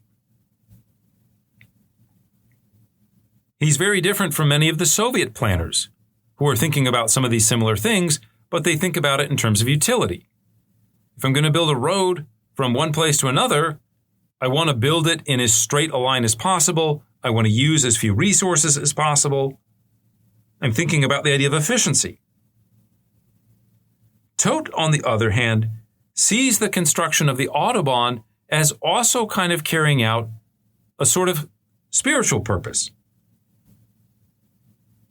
He's very different from many of the Soviet planners who are thinking about some of these similar things, but they think about it in terms of utility. If I'm going to build a road from one place to another, I want to build it in as straight a line as possible. I want to use as few resources as possible. I'm thinking about the idea of efficiency. Todt, on the other hand, sees the construction of the Autobahn as also kind of carrying out a sort of spiritual purpose.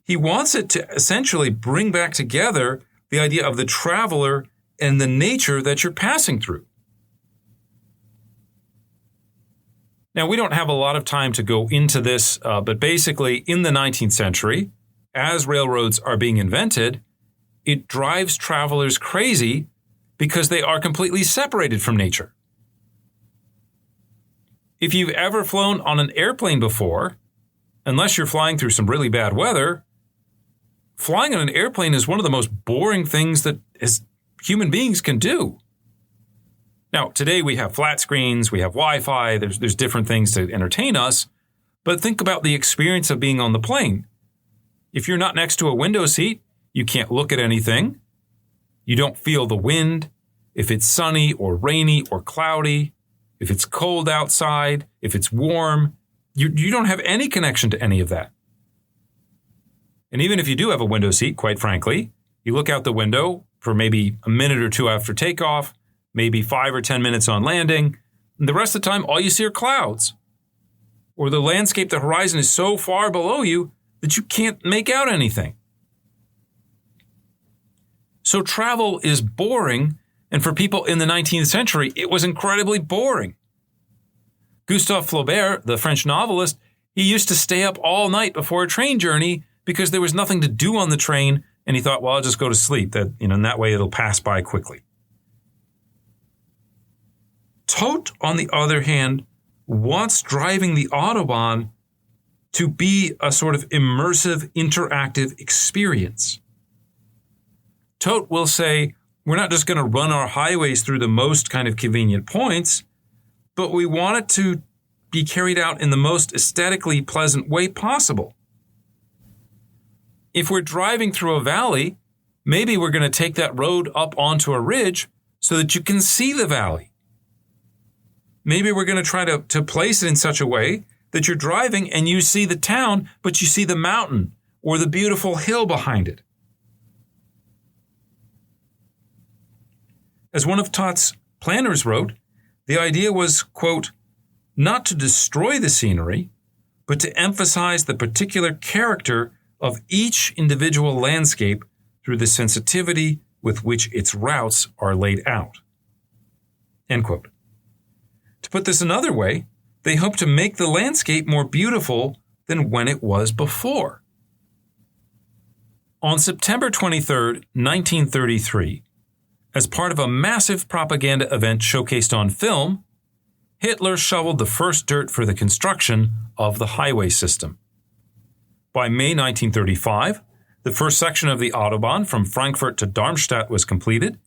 He wants it to essentially bring back together the idea of the traveler and the nature that you're passing through. Now, we don't have a lot of time to go into this, but basically in the 19th century, as railroads are being invented, it drives travelers crazy because they are completely separated from nature. If you've ever flown on an airplane before, unless you're flying through some really bad weather, flying on an airplane is one of the most boring things that human beings can do. Now, today we have flat screens, we have Wi-Fi, there's different things to entertain us, but think about the experience of being on the plane. If you're not next to a window seat, you can't look at anything. You don't feel the wind. If it's sunny or rainy or cloudy, if it's cold outside, if it's warm, you don't have any connection to any of that. And even if you do have a window seat, quite frankly, you look out the window for maybe a minute or two after takeoff, maybe 5 or 10 minutes on landing, and the rest of the time, all you see are clouds. Or the landscape, the horizon is so far below you that you can't make out anything. So travel is boring, and for people in the 19th century, it was incredibly boring. Gustave Flaubert, the French novelist, he used to stay up all night before a train journey because there was nothing to do on the train, and he thought, well, I'll just go to sleep. In that way it'll pass by quickly. Todt, on the other hand, wants driving the Autobahn to be a sort of immersive, interactive experience. Todt will say, we're not just going to run our highways through the most kind of convenient points, but we want it to be carried out in the most aesthetically pleasant way possible. If we're driving through a valley, maybe we're going to take that road up onto a ridge so that you can see the valley. Maybe we're going to try to place it in such a way that you're driving and you see the town, but you see the mountain or the beautiful hill behind it. As one of Todt's planners wrote, the idea was, quote, not to destroy the scenery, but to emphasize the particular character of each individual landscape through the sensitivity with which its routes are laid out. End quote. To put this another way, they hope to make the landscape more beautiful than when it was before. On September 23, 1933, as part of a massive propaganda event showcased on film, Hitler shoveled the first dirt for the construction of the highway system. By May 1935, the first section of the Autobahn from Frankfurt to Darmstadt was completed,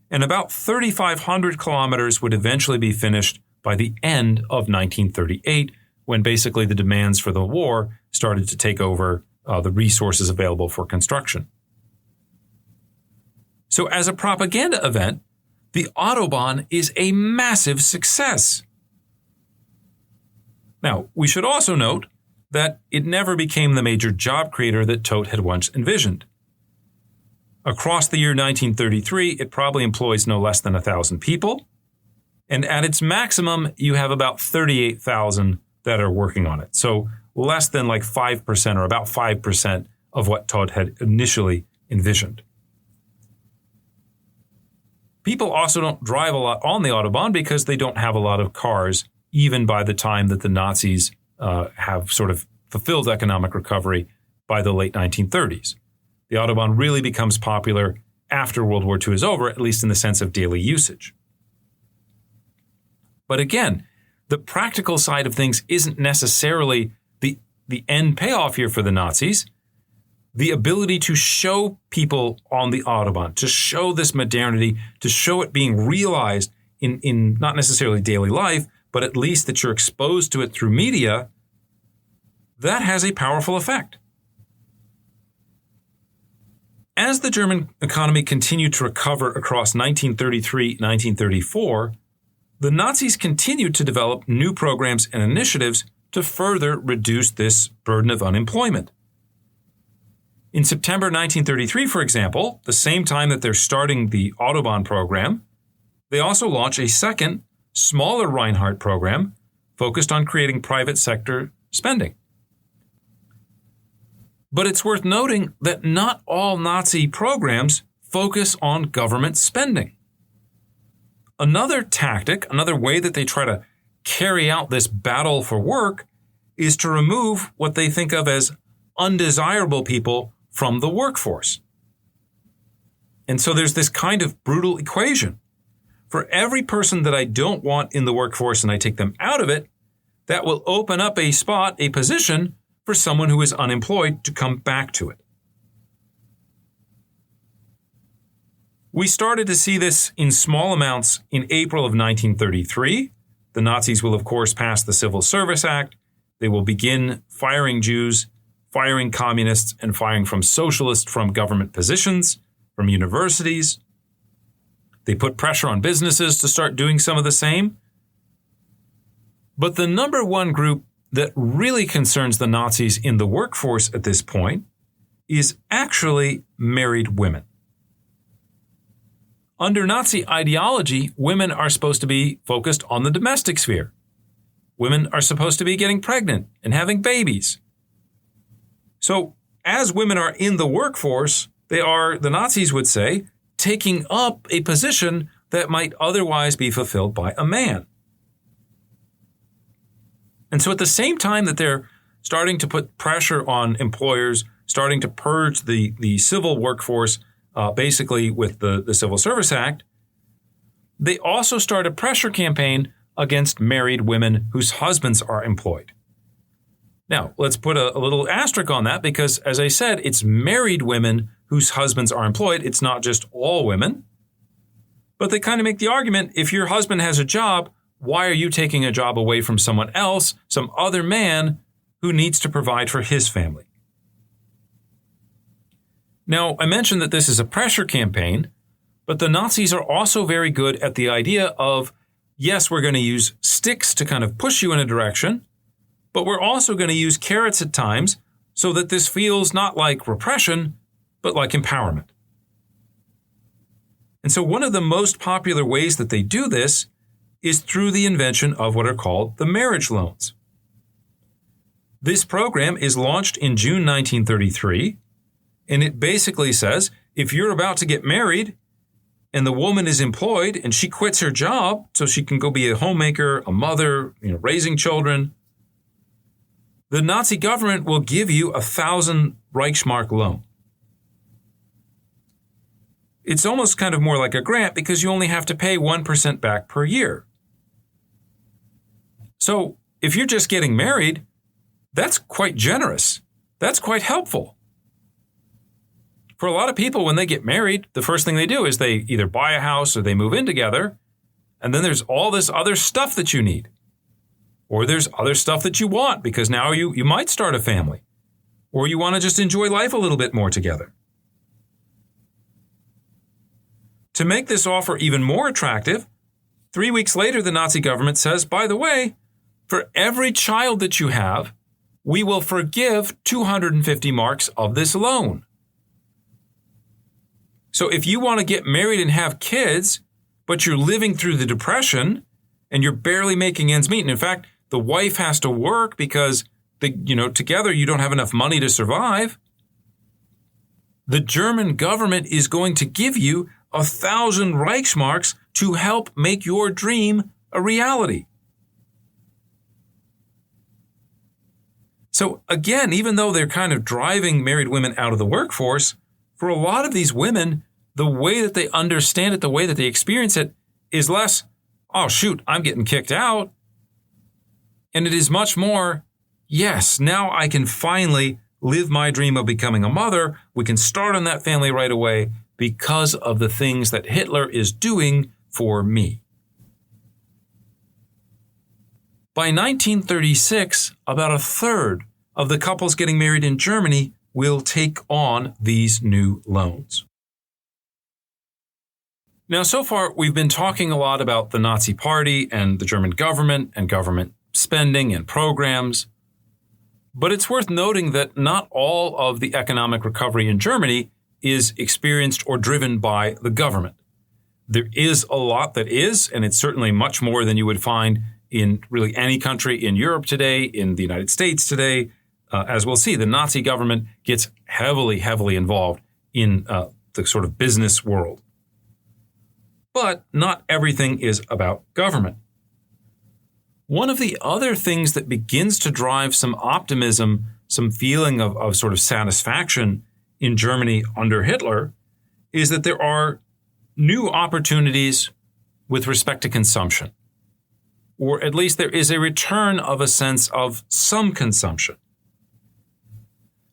and about 3,500 kilometers would eventually be finished by the end of 1938, when basically the demands for the war started to take over the resources available for construction. So as a propaganda event, the Autobahn is a massive success. Now, we should also note that it never became the major job creator that Todt had once envisioned. Across the year 1933, it probably employs no less than 1,000 people, and at its maximum, you have about 38,000 that are working on it. So less than like 5% or about 5% of what Todt had initially envisioned. People also don't drive a lot on the Autobahn because they don't have a lot of cars, even by the time that the Nazis have sort of fulfilled economic recovery by the late 1930s. The Autobahn really becomes popular after World War II is over, at least in the sense of daily usage. But again, the practical side of things isn't necessarily the end payoff here for the Nazis. the ability to show people on the Autobahn, to show this modernity, to show it being realized in not necessarily daily life, but at least that you're exposed to it through media, that has a powerful effect. As the German economy continued to recover across 1933-1934, the Nazis continued to develop new programs and initiatives to further reduce this burden of unemployment. In September 1933, for example, the same time that they're starting the Autobahn program, they also launch a second, smaller Reinhardt program focused on creating private sector spending. But it's worth noting that not all Nazi programs focus on government spending. Another tactic, another way that they try to carry out this battle for work is to remove what they think of as undesirable people from the workforce. And so there's this kind of brutal equation. For every person that I don't want in the workforce and I take them out of it, that will open up a spot, a position for someone who is unemployed to come back to it. We started to see this in small amounts in April of 1933. The Nazis will, of course, pass the Civil Service Act. They will begin firing Jews, firing communists, and firing from socialists from government positions, from universities. They put pressure on businesses to start doing some of the same. But the number one group that really concerns the Nazis in the workforce at this point is actually married women. Under Nazi ideology, women are supposed to be focused on the domestic sphere. Women are supposed to be getting pregnant and having babies. So as women are in the workforce, they are, the Nazis would say, taking up a position that might otherwise be fulfilled by a man. And so at the same time that they're starting to put pressure on employers, starting to purge the civil workforce, basically with the Civil Service Act, they also start a pressure campaign against married women whose husbands are employed. Now, let's put a little asterisk on that because, as I said, it's married women whose husbands are employed. It's not just all women. But they kind of make the argument, if your husband has a job, why are you taking a job away from someone else, some other man who needs to provide for his family? Now, I mentioned that this is a pressure campaign, but the Nazis are also very good at the idea of, yes, we're going to use sticks to kind of push you in a direction, but we're also going to use carrots at times so that this feels not like repression, but like empowerment. And so one of the most popular ways that they do this is through the invention of what are called the marriage loans. This program is launched in June 1933, and it basically says, if you're about to get married and the woman is employed and she quits her job so she can go be a homemaker, a mother, raising children, the Nazi government will give you 1,000 Reichsmark loan. It's almost kind of more like a grant because you only have to pay 1% back per year. So if you're just getting married, that's quite generous. That's quite helpful. For a lot of people, when they get married, the first thing they do is they either buy a house or they move in together, and then there's all this other stuff that you need. Or there's other stuff that you want because now you might start a family. Or you want to just enjoy life a little bit more together. To make this offer even more attractive, 3 weeks later, the Nazi government says, by the way, for every child that you have, we will forgive 250 marks of this loan. So if you want to get married and have kids, but you're living through the Depression and you're barely making ends meet, and in fact, the wife has to work because together you don't have enough money to survive, the German government is going to give you 1,000 Reichsmarks to help make your dream a reality. So again, even though they're kind of driving married women out of the workforce, for a lot of these women, the way that they understand it, the way that they experience it is less, oh shoot, I'm getting kicked out. And it is much more, yes, now I can finally live my dream of becoming a mother. We can start on that family right away because of the things that Hitler is doing for me. By 1936, about a third of the couples getting married in Germany will take on these new loans. Now, so far, we've been talking a lot about the Nazi Party and the German government and government spending and programs. But it's worth noting that not all of the economic recovery in Germany is experienced or driven by the government. There is a lot that is, and it's certainly much more than you would find in really any country in Europe today, in the United States today. As we'll see, the Nazi government gets heavily involved in the sort of business world. But not everything is about government. One of the other things that begins to drive some optimism, some feeling of sort of satisfaction in Germany under Hitler is that there are new opportunities with respect to consumption. Or at least there is a return of a sense of some consumption.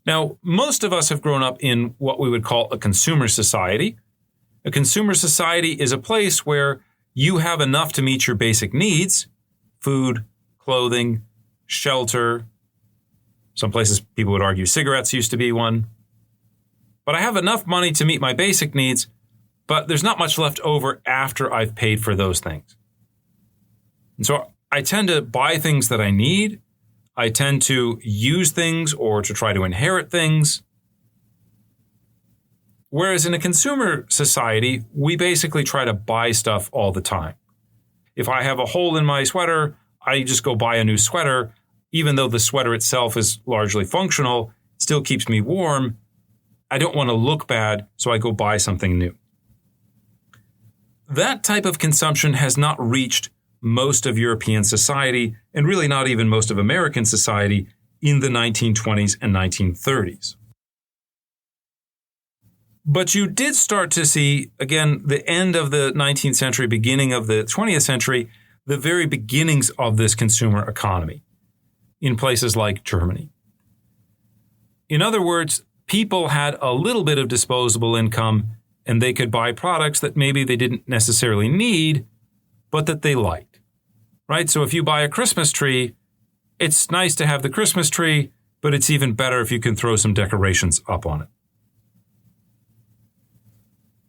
Now, most of us have grown up in what we would call a consumer society. A consumer society is a place where you have enough to meet your basic needs: food, clothing, shelter. Some places people would argue cigarettes used to be one. But I have enough money to meet my basic needs, but there's not much left over after I've paid for those things. And so I tend to buy things that I need. I tend to use things or to try to inherit things. Whereas in a consumer society, we basically try to buy stuff all the time. If I have a hole in my sweater, I just go buy a new sweater. Even though the sweater itself is largely functional, it still keeps me warm. I don't want to look bad, so I go buy something new. That type of consumption has not reached most of European society, and really not even most of American society, in the 1920s and 1930s. But you did start to see, again, the end of the 19th century, beginning of the 20th century, the very beginnings of this consumer economy in places like Germany. In other words, people had a little bit of disposable income and they could buy products that maybe they didn't necessarily need, but that they liked, right? So if you buy a Christmas tree, it's nice to have the Christmas tree, but it's even better if you can throw some decorations up on it.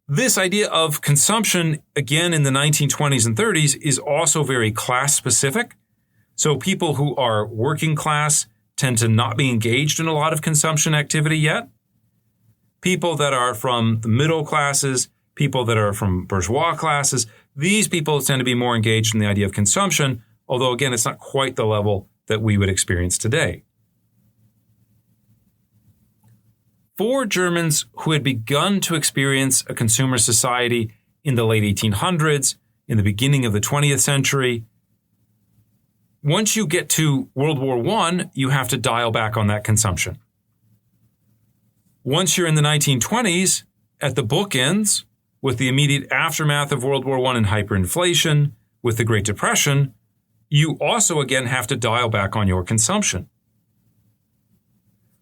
This idea of consumption, again, in the 1920s and 30s is also very class specific. So people who are working class tend to not be engaged in a lot of consumption activity yet. People that are from the middle classes, people that are from bourgeois classes, these people tend to be more engaged in the idea of consumption, although again, it's not quite the level that we would experience today. For Germans who had begun to experience a consumer society in the late 1800s, in the beginning of the 20th century, once you get to World War I, you have to dial back on that consumption. Once you're in the 1920s, at the bookends, with the immediate aftermath of World War I and hyperinflation, with the Great Depression, you also again have to dial back on your consumption.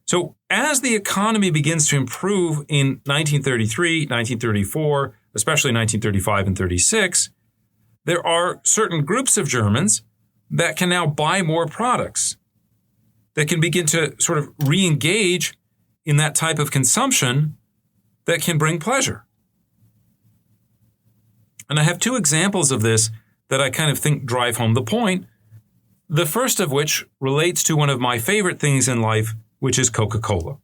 So as the economy begins to improve in 1933, 1934, especially 1935 and 36, there are certain groups of Germans that can now buy more products, that can begin to sort of re-engage in that type of consumption that can bring pleasure. And I have two examples of this that I kind of think drive home the point. The first of which relates to one of my favorite things in life, which is Coca Cola.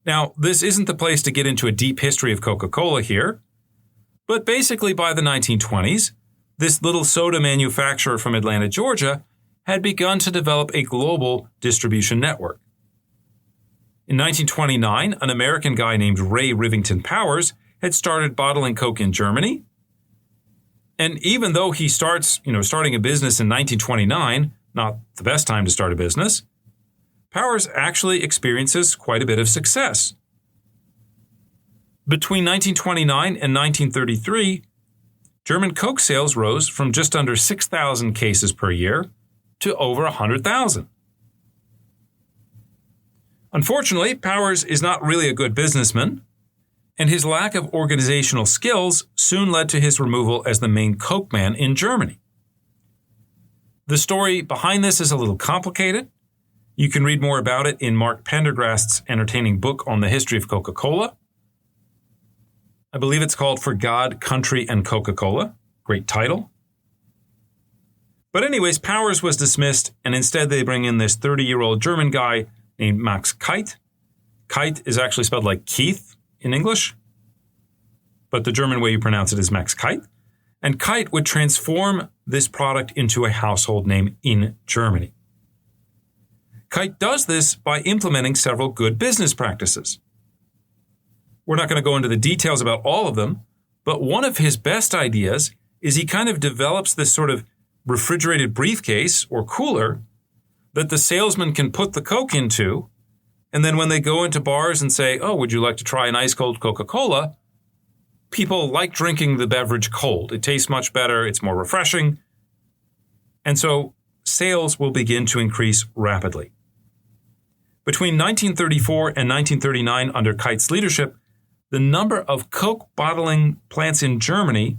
Now, this isn't the place to get into a deep history of Coca Cola here, but basically by the 1920s, this little soda manufacturer from Atlanta, Georgia, had begun to develop a global distribution network. In 1929, an American guy named Ray Rivington Powers had started bottling Coke in Germany. And even though he starting a business in 1929, not the best time to start a business, Powers actually experiences quite a bit of success. Between 1929 and 1933, German Coke sales rose from just under 6,000 cases per year to over 100,000. Unfortunately, Powers is not really a good businessman, and his lack of organizational skills soon led to his removal as the main Coke man in Germany. The story behind this is a little complicated. You can read more about it in Mark Pendergast's entertaining book on the history of Coca Cola. I believe it's called For God, Country, and Coca Cola. Great title. But anyways, Powers was dismissed, and instead they bring in this 30-year-old German guy named Max Kite. Kite is actually spelled like Keith in English, but the German way you pronounce it is Max Kite. And Kite would transform this product into a household name in Germany. Kite does this by implementing several good business practices. We're not going to go into the details about all of them, but one of his best ideas is he kind of develops this sort of refrigerated briefcase or cooler that the salesman can put the Coke into, and then when they go into bars and say, oh, would you like to try an ice-cold Coca-Cola? People like drinking the beverage cold. It tastes much better. It's more refreshing. And so sales will begin to increase rapidly. Between 1934 and 1939, under Kite's leadership, the number of Coke bottling plants in Germany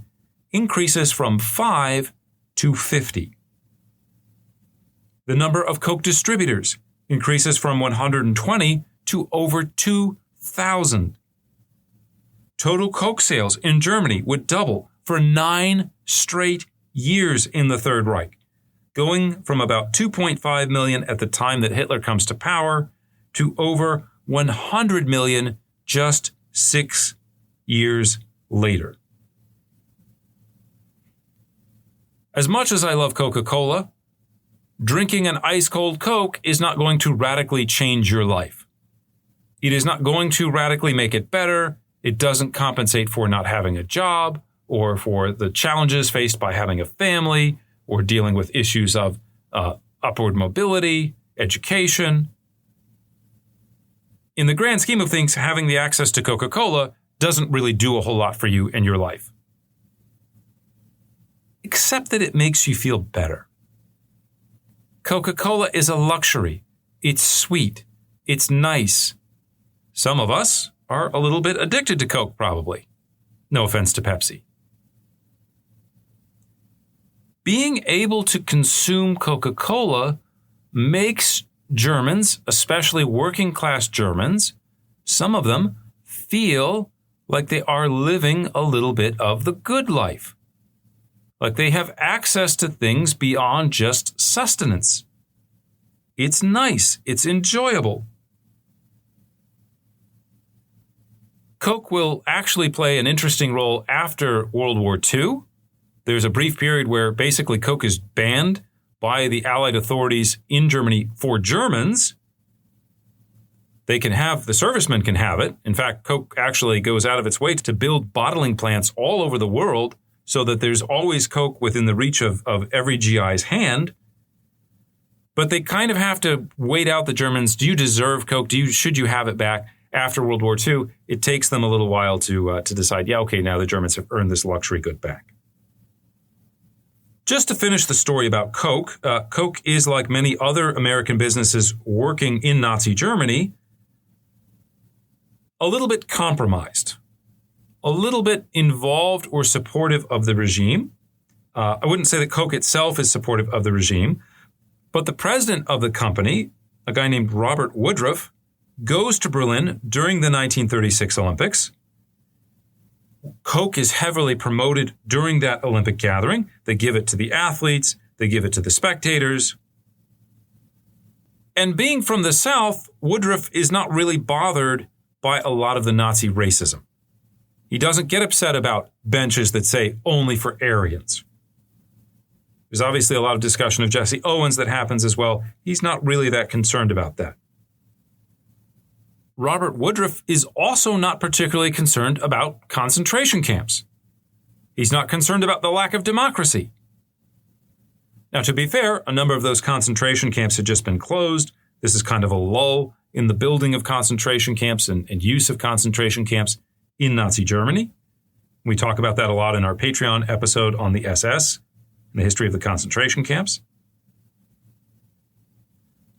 increases from 5 to 50. The number of Coke distributors increases from 120 to over 2,000. Total Coke sales in Germany would double for 9 straight years in the Third Reich, going from about 2.5 million at the time that Hitler comes to power to over 100 million just 6 years later. As much as I love Coca-Cola, drinking an ice-cold Coke is not going to radically change your life. It is not going to radically make it better. It doesn't compensate for not having a job or for the challenges faced by having a family or dealing with issues of upward mobility, education. In the grand scheme of things, having the access to Coca-Cola doesn't really do a whole lot for you in your life. Except that it makes you feel better. Coca-Cola is a luxury. It's sweet. It's nice. Some of us are a little bit addicted to Coke, probably. No offense to Pepsi. Being able to consume Coca-Cola makes Germans, especially working class Germans, some of them feel like they are living a little bit of the good life. Like they have access to things beyond just sustenance. It's nice. It's enjoyable. Coke will actually play an interesting role after World War II. There's a brief period where basically Coke is banned by the Allied authorities in Germany for Germans. They can have, the servicemen can have it. In fact, Coke actually goes out of its way to build bottling plants all over the world so that there's always Coke within the reach of every GI's hand. But they kind of have to wait out the Germans. Do you deserve Coke? Should you have it back? After World War II, it takes them a little while to decide, yeah, okay, now the Germans have earned this luxury good back. Just to finish the story about Coke, Coke is like many other American businesses working in Nazi Germany, a little bit compromised, a little bit involved or supportive of the regime. I wouldn't say that Coke itself is supportive of the regime, but the president of the company, a guy named Robert Woodruff, goes to Berlin during the 1936 Olympics. Coke is heavily promoted during that Olympic gathering. They give it to the athletes. They give it to the spectators. And being from the South, Woodruff is not really bothered by a lot of the Nazi racism. He doesn't get upset about benches that say only for Aryans. There's obviously a lot of discussion of Jesse Owens that happens as well. He's not really that concerned about that. Robert Woodruff is also not particularly concerned about concentration camps. He's not concerned about the lack of democracy. Now, to be fair, a number of those concentration camps had just been closed. This is kind of a lull in the building of concentration camps and use of concentration camps in Nazi Germany. We talk about that a lot in our Patreon episode on the SS and the history of the concentration camps.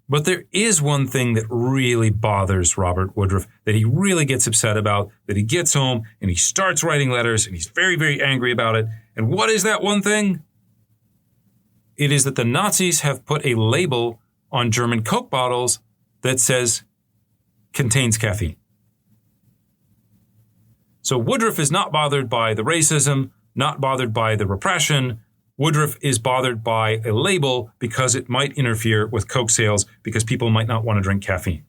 But there is one thing that really bothers Robert Woodruff, that he really gets upset about, that he gets home and he starts writing letters and he's very, very angry about it. And what is that one thing? It is that the Nazis have put a label on German Coke bottles that says contains caffeine. So Woodruff is not bothered by the racism, not bothered by the repression. Woodruff is bothered by a label because it might interfere with Coke sales because people might not want to drink caffeine.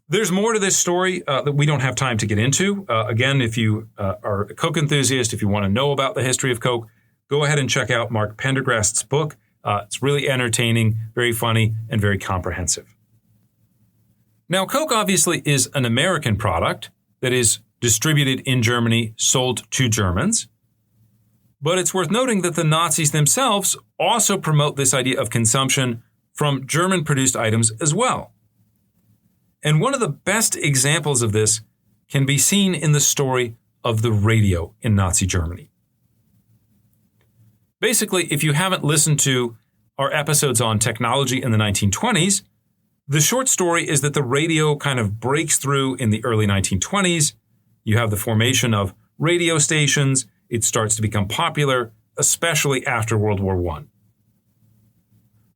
There's more to this story that we don't have time to get into. Again, if you are a Coke enthusiast, if you want to know about the history of Coke, go ahead and check out Mark Pendergast's book. It's really entertaining, very funny, and very comprehensive. Now, Coke obviously is an American product that is distributed in Germany, sold to Germans. But it's worth noting that the Nazis themselves also promote this idea of consumption from German-produced items as well. And one of the best examples of this can be seen in the story of the radio in Nazi Germany. Basically, if you haven't listened to our episodes on technology in the 1920s, the short story is that the radio kind of breaks through in the early 1920s. You have the formation of radio stations. It starts to become popular, especially after World War I.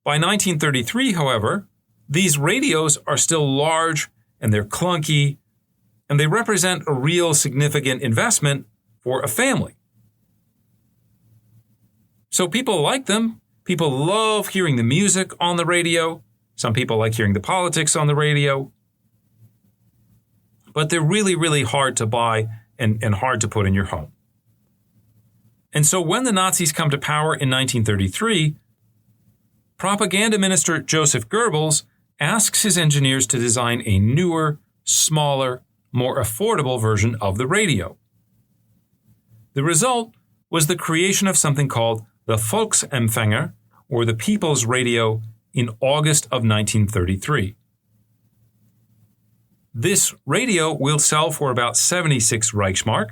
By 1933, however, these radios are still large and they're clunky, and they represent a real significant investment for a family. So people like them. People love hearing the music on the radio. Some people like hearing the politics on the radio. But they're really, really hard to buy and hard to put in your home. And so when the Nazis come to power in 1933, propaganda minister Joseph Goebbels asks his engineers to design a newer, smaller, more affordable version of the radio. The result was the creation of something called the Volksempfänger, or the People's Radio, in August of 1933. This radio will sell for about 76 Reichsmark,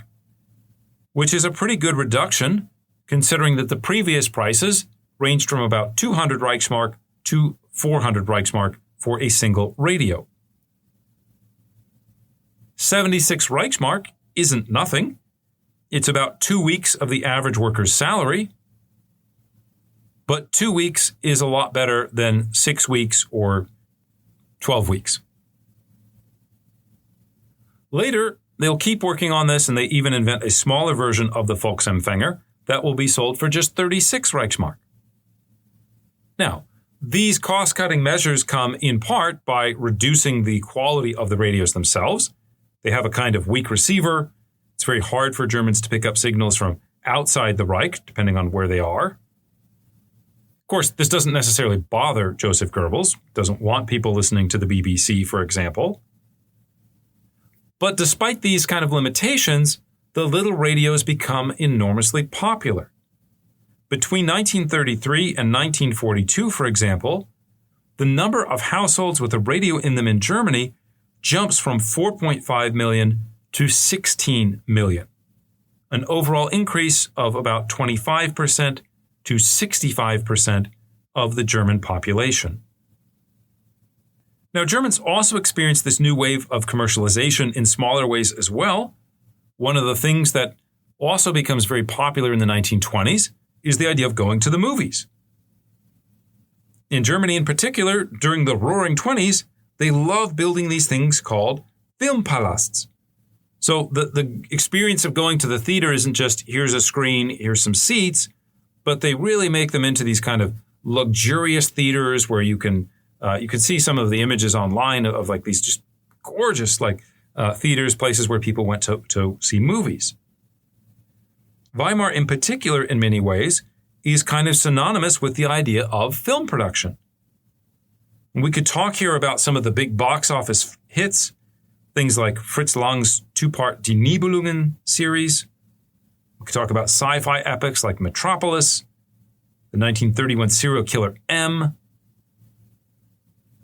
which is a pretty good reduction, considering that the previous prices ranged from about 200 Reichsmark to 400 Reichsmark for a single radio. 76 Reichsmark isn't nothing. It's about 2 weeks of the average worker's salary, but 2 weeks is a lot better than 6 weeks or 12 weeks. Later, they'll keep working on this, and they even invent a smaller version of the Volksempfänger that will be sold for just 36 Reichsmark. Now, these cost-cutting measures come in part by reducing the quality of the radios themselves. They have a kind of weak receiver. It's very hard for Germans to pick up signals from outside the Reich, depending on where they are. Of course, this doesn't necessarily bother Joseph Goebbels. Doesn't want people listening to the BBC, for example. But despite these kind of limitations, the little radios become enormously popular. Between 1933 and 1942, for example, the number of households with a radio in them in Germany jumps from 4.5 million to 16 million, an overall increase of about 25% to 65% of the German population. Now, Germans also experienced this new wave of commercialization in smaller ways as well. One of the things that also becomes very popular in the 1920s is the idea of going to the movies. In Germany in particular, during the Roaring 20s, they loved building these things called Filmpalasts. So the experience of going to the theater isn't just here's a screen, here's some seats, but they really make them into these kind of luxurious theaters where you can see some of the images online of like these just gorgeous theaters, places where people went to see movies. Weimar in particular, in many ways, is kind of synonymous with the idea of film production. And we could talk here about some of the big box office hits, things like Fritz Lang's two-part Die Nibelungen series. We could talk about sci-fi epics like Metropolis, the 1931 serial killer M.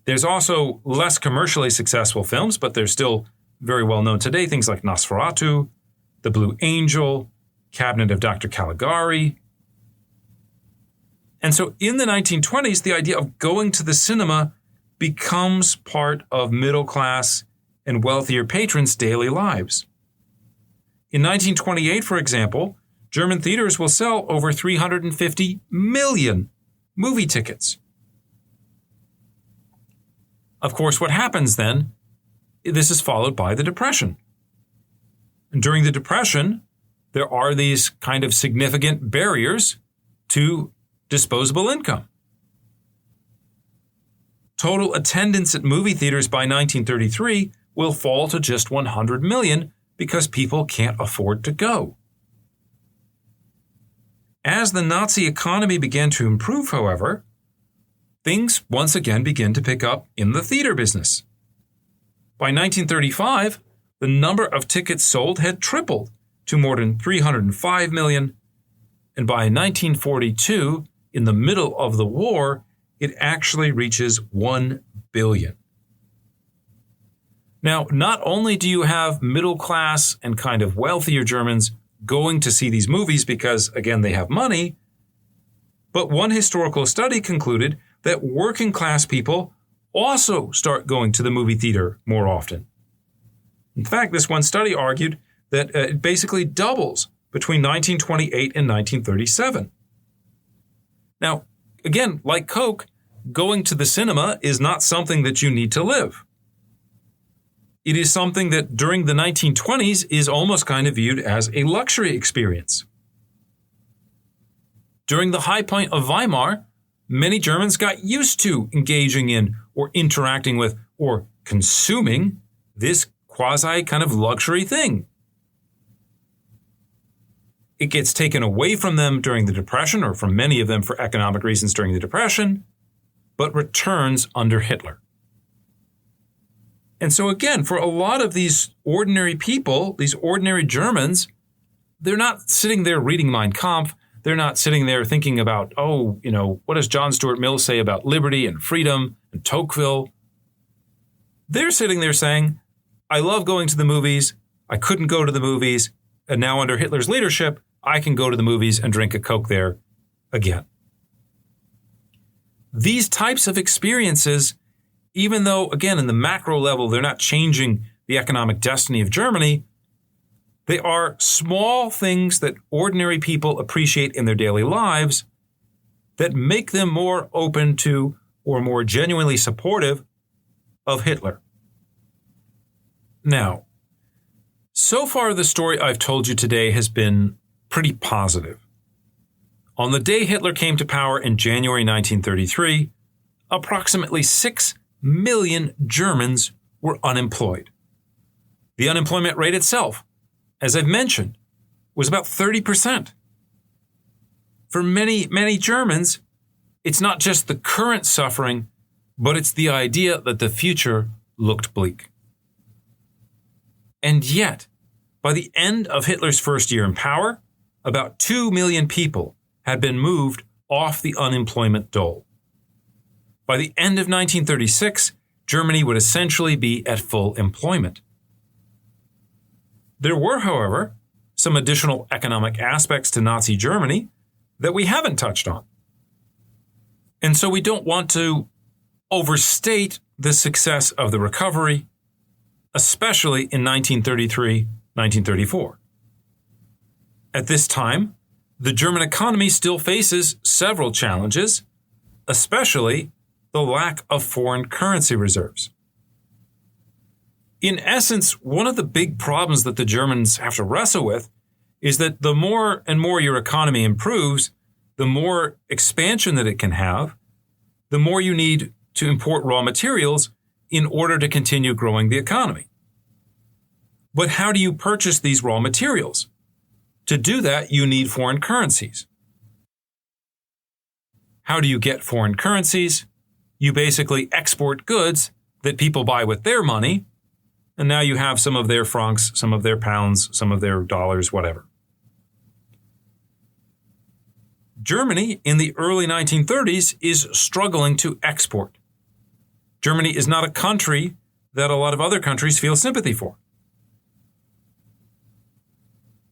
There's also less commercially successful films, but they're still very well known today. Things like Nosferatu, The Blue Angel, Cabinet of Dr. Caligari. And so in the 1920s, the idea of going to the cinema becomes part of middle class and wealthier patrons' daily lives. In 1928, for example, German theaters will sell over 350 million movie tickets. Of course, what happens then, this is followed by the Depression. And during the Depression, there are these kind of significant barriers to disposable income. Total attendance at movie theaters by 1933 will fall to just 100 million because people can't afford to go. As the Nazi economy began to improve, however, things once again begin to pick up in the theater business. By 1935, the number of tickets sold had tripled to more than 305 million, and by 1942, in the middle of the war, it actually reaches 1 billion. Now, not only do you have middle class and kind of wealthier Germans going to see these movies because, again, they have money, but one historical study concluded that working class people also start going to the movie theater more often. In fact, this one study argued that it basically doubles between 1928 and 1937. Now, again, like Coke, going to the cinema is not something that you need to live. It is something that during the 1920s is almost kind of viewed as a luxury experience. During the high point of Weimar, many Germans got used to engaging in or interacting with or consuming this quasi kind of luxury thing. It gets taken away from them during the Depression, or from many of them for economic reasons during the Depression, but returns under Hitler. And so again, for a lot of these ordinary people, these ordinary Germans, they're not sitting there reading Mein Kampf. They're not sitting there thinking about, what does John Stuart Mill say about liberty and freedom and Tocqueville? They're sitting there saying, I love going to the movies. I couldn't go to the movies. And now under Hitler's leadership, I can go to the movies and drink a Coke there again. These types of experiences, even though, again, in the macro level, they're not changing the economic destiny of Germany, they are small things that ordinary people appreciate in their daily lives that make them more open to or more genuinely supportive of Hitler. Now, so far the story I've told you today has been pretty positive. On the day Hitler came to power in January 1933, approximately 6 million Germans were unemployed. The unemployment rate itself, as I've mentioned, was about 30%. For many, many Germans, it's not just the current suffering, but it's the idea that the future looked bleak. And yet, by the end of Hitler's first year in power, about 2 million people had been moved off the unemployment dole. By the end of 1936, Germany would essentially be at full employment. There were, however, some additional economic aspects to Nazi Germany that we haven't touched on. And so we don't want to overstate the success of the recovery, especially in 1933-1934. At this time, the German economy still faces several challenges, especially the lack of foreign currency reserves. In essence, one of the big problems that the Germans have to wrestle with is that the more and more your economy improves, the more expansion that it can have, the more you need to import raw materials in order to continue growing the economy. But how do you purchase these raw materials? To do that, you need foreign currencies. How do you get foreign currencies? You basically export goods that people buy with their money, and now you have some of their francs, some of their pounds, some of their dollars, whatever. Germany in the early 1930s is struggling to export. Germany is not a country that a lot of other countries feel sympathy for.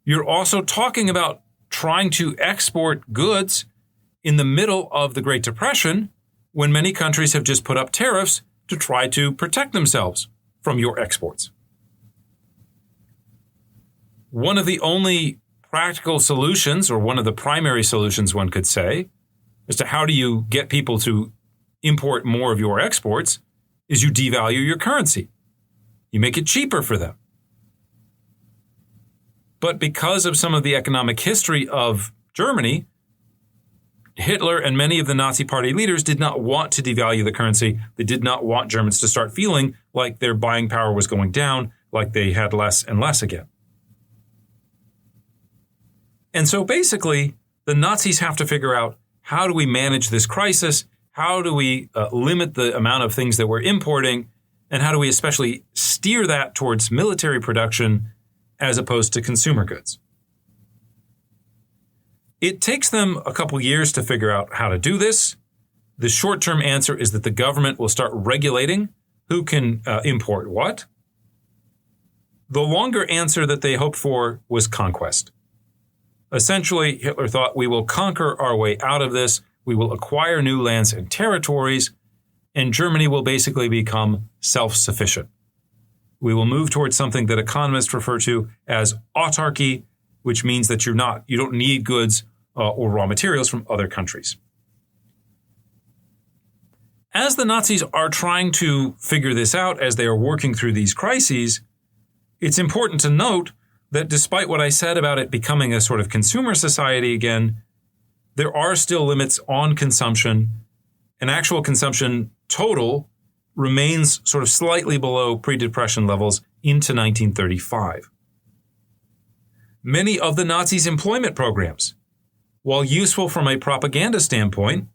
You're also talking about trying to export goods in the middle of the Great Depression, when many countries have just put up tariffs to try to protect themselves from your exports. One of the only practical solutions, or one of the primary solutions one could say, as to how do you get people to import more of your exports, is you devalue your currency. You make it cheaper for them. But because of some of the economic history of Germany, Hitler and many of the Nazi Party leaders did not want to devalue the currency. They did not want Germans to start feeling like their buying power was going down, like they had less and less again. And so basically, the Nazis have to figure out, how do we manage this crisis? How do we limit the amount of things that we're importing? And how do we especially steer that towards military production as opposed to consumer goods? It takes them a couple years to figure out how to do this. The short-term answer is that the government will start regulating who can import what. The longer answer that they hoped for was conquest. Essentially, Hitler thought, we will conquer our way out of this, we will acquire new lands and territories, and Germany will basically become self-sufficient. We will move towards something that economists refer to as autarky, which means that you don't need goods or raw materials from other countries. As the Nazis are trying to figure this out, as they are working through these crises, it's important to note that despite what I said about it becoming a sort of consumer society again, there are still limits on consumption, and actual consumption total remains sort of slightly below pre-depression levels into 1935. Many of the Nazis' employment programs, while useful from a propaganda standpoint,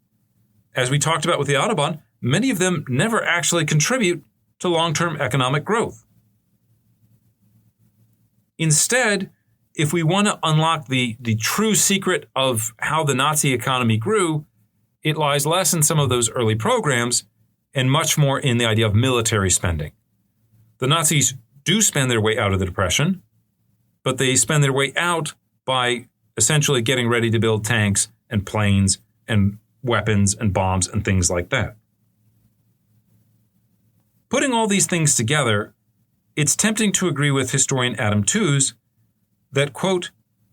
as we talked about with the Autobahn, many of them never actually contribute to long-term economic growth. Instead, if we want to unlock the true secret of how the Nazi economy grew, it lies less in some of those early programs and much more in the idea of military spending. The Nazis do spend their way out of the Depression, but they spend their way out by essentially getting ready to build tanks and planes and weapons and bombs and things like that. Putting all these things together, it's tempting to agree with historian Adam Tooze that, quote,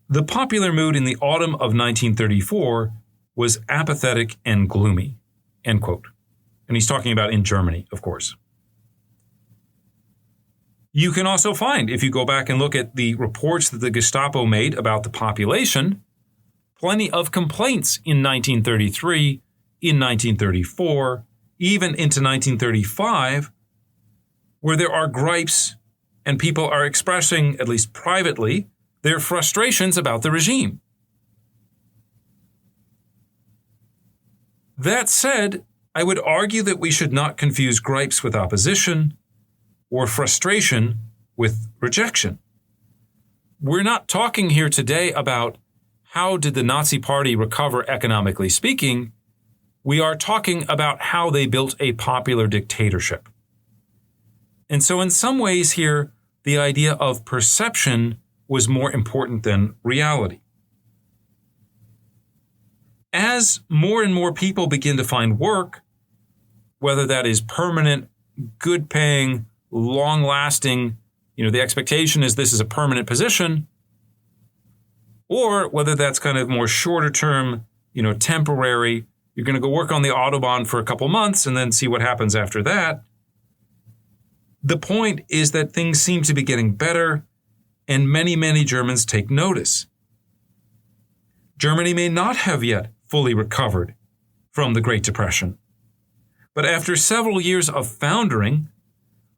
the popular mood in the autumn of 1934 was apathetic and gloomy, end quote. And he's talking about in Germany, of course. You can also find, if you go back and look at the reports that the Gestapo made about the population, plenty of complaints in 1933, in 1934, even into 1935, where there are gripes and people are expressing, at least privately, their frustrations about the regime. That said, I would argue that we should not confuse gripes with opposition or frustration with rejection. We're not talking here today about how did the Nazi Party recover economically speaking. We are talking about how they built a popular dictatorship. And so in some ways here, the idea of perception was more important than reality. As more and more people begin to find work, whether that is permanent, good paying, long lasting, the expectation is this is a permanent position, or whether that's kind of more shorter term, temporary, you're going to go work on the Autobahn for a couple months and then see what happens after that. The point is that things seem to be getting better, and many, many Germans take notice. Germany may not have yet fully recovered from the Great Depression, but after several years of foundering,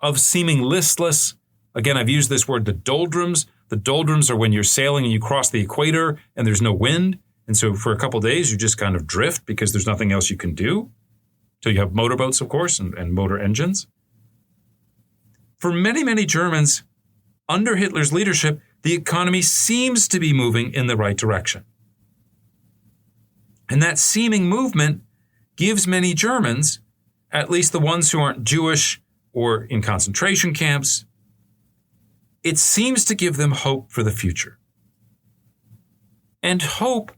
of seeming listless, again, I've used this word, the doldrums. The doldrums are when you're sailing and you cross the equator and there's no wind, and so for a couple of days you just kind of drift because there's nothing else you can do, till you have motorboats, of course, and motor engines. For many, many Germans, under Hitler's leadership, the economy seems to be moving in the right direction. And that seeming movement gives many Germans, at least the ones who aren't Jewish or in concentration camps, it seems to give them hope for the future. And hope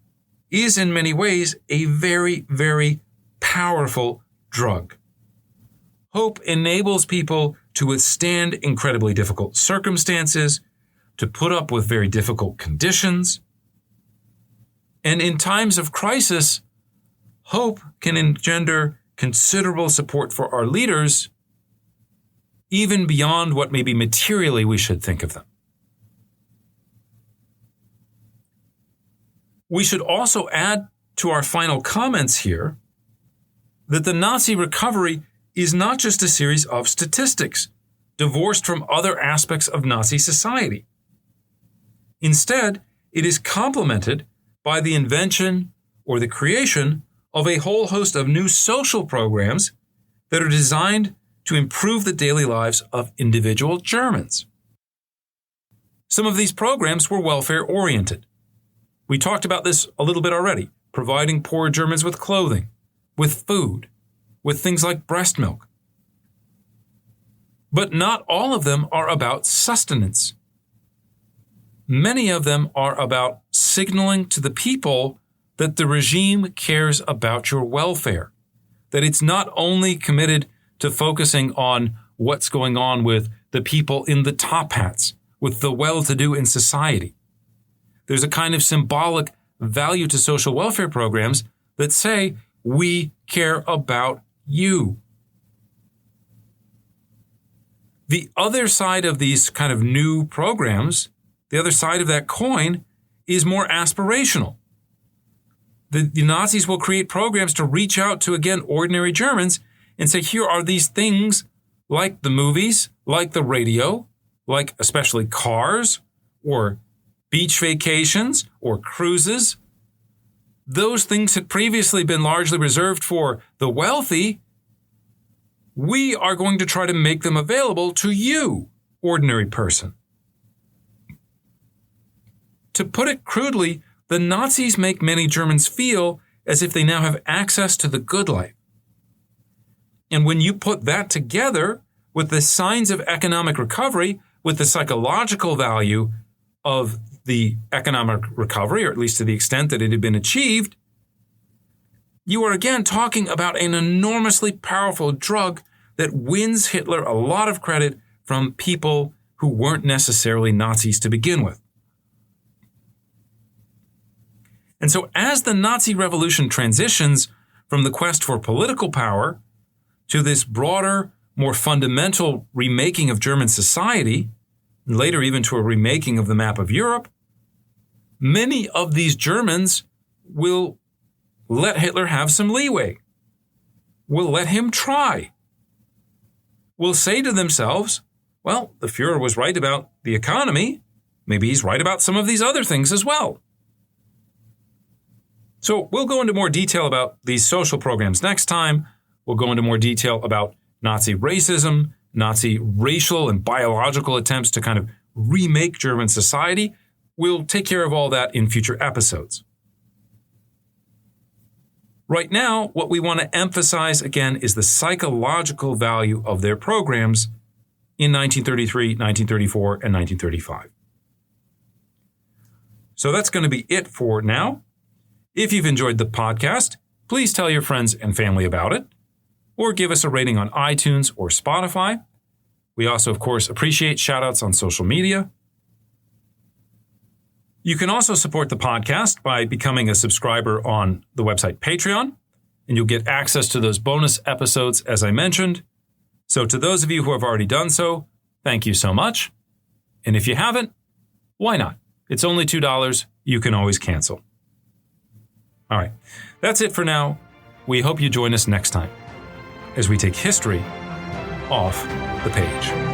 is in many ways a very, very powerful drug. Hope enables people to withstand incredibly difficult circumstances, to put up with very difficult conditions. And in times of crisis, hope can engender considerable support for our leaders, even beyond what maybe materially we should think of them. We should also add to our final comments here that the Nazi recovery is not just a series of statistics divorced from other aspects of Nazi society. Instead, it is complemented by the invention or the creation of a whole host of new social programs that are designed to improve the daily lives of individual Germans. Some of these programs were welfare-oriented. We talked about this a little bit already, providing poor Germans with clothing, with food, with things like breast milk. But not all of them are about sustenance. Many of them are about signaling to the people that the regime cares about your welfare, that it's not only committed to focusing on what's going on with the people in the top hats, with the well-to-do in society. There's a kind of symbolic value to social welfare programs that say, we care about you. The other side of these kind of new programs, the other side of that coin, is more aspirational. The Nazis will create programs to reach out to, again, ordinary Germans and say, here are these things like the movies, like the radio, like especially cars or beach vacations or cruises. Those things had previously been largely reserved for the wealthy. We are going to try to make them available to you, ordinary person. To put it crudely, the Nazis make many Germans feel as if they now have access to the good life. And when you put that together with the signs of economic recovery, with the psychological value of the economic recovery, or at least to the extent that it had been achieved, you are again talking about an enormously powerful drug that wins Hitler a lot of credit from people who weren't necessarily Nazis to begin with. And so as the Nazi revolution transitions from the quest for political power to this broader, more fundamental remaking of German society, and later even to a remaking of the map of Europe, many of these Germans will let Hitler have some leeway, will let him try, will say to themselves, well, the Fuhrer was right about the economy, maybe he's right about some of these other things as well. So we'll go into more detail about these social programs next time. We'll go into more detail about Nazi racism, Nazi racial and biological attempts to kind of remake German society. We'll take care of all that in future episodes. Right now, what we want to emphasize again is the psychological value of their programs in 1933, 1934, and 1935. So that's going to be it for now. If you've enjoyed the podcast, please tell your friends and family about it, or give us a rating on iTunes or Spotify. We also, of course, appreciate shout-outs on social media. You can also support the podcast by becoming a subscriber on the website Patreon, and you'll get access to those bonus episodes as I mentioned. So to those of you who have already done so, thank you so much. And if you haven't, why not? It's only $2. You can always cancel. All right, that's it for now. We hope you join us next time as we take history off the page.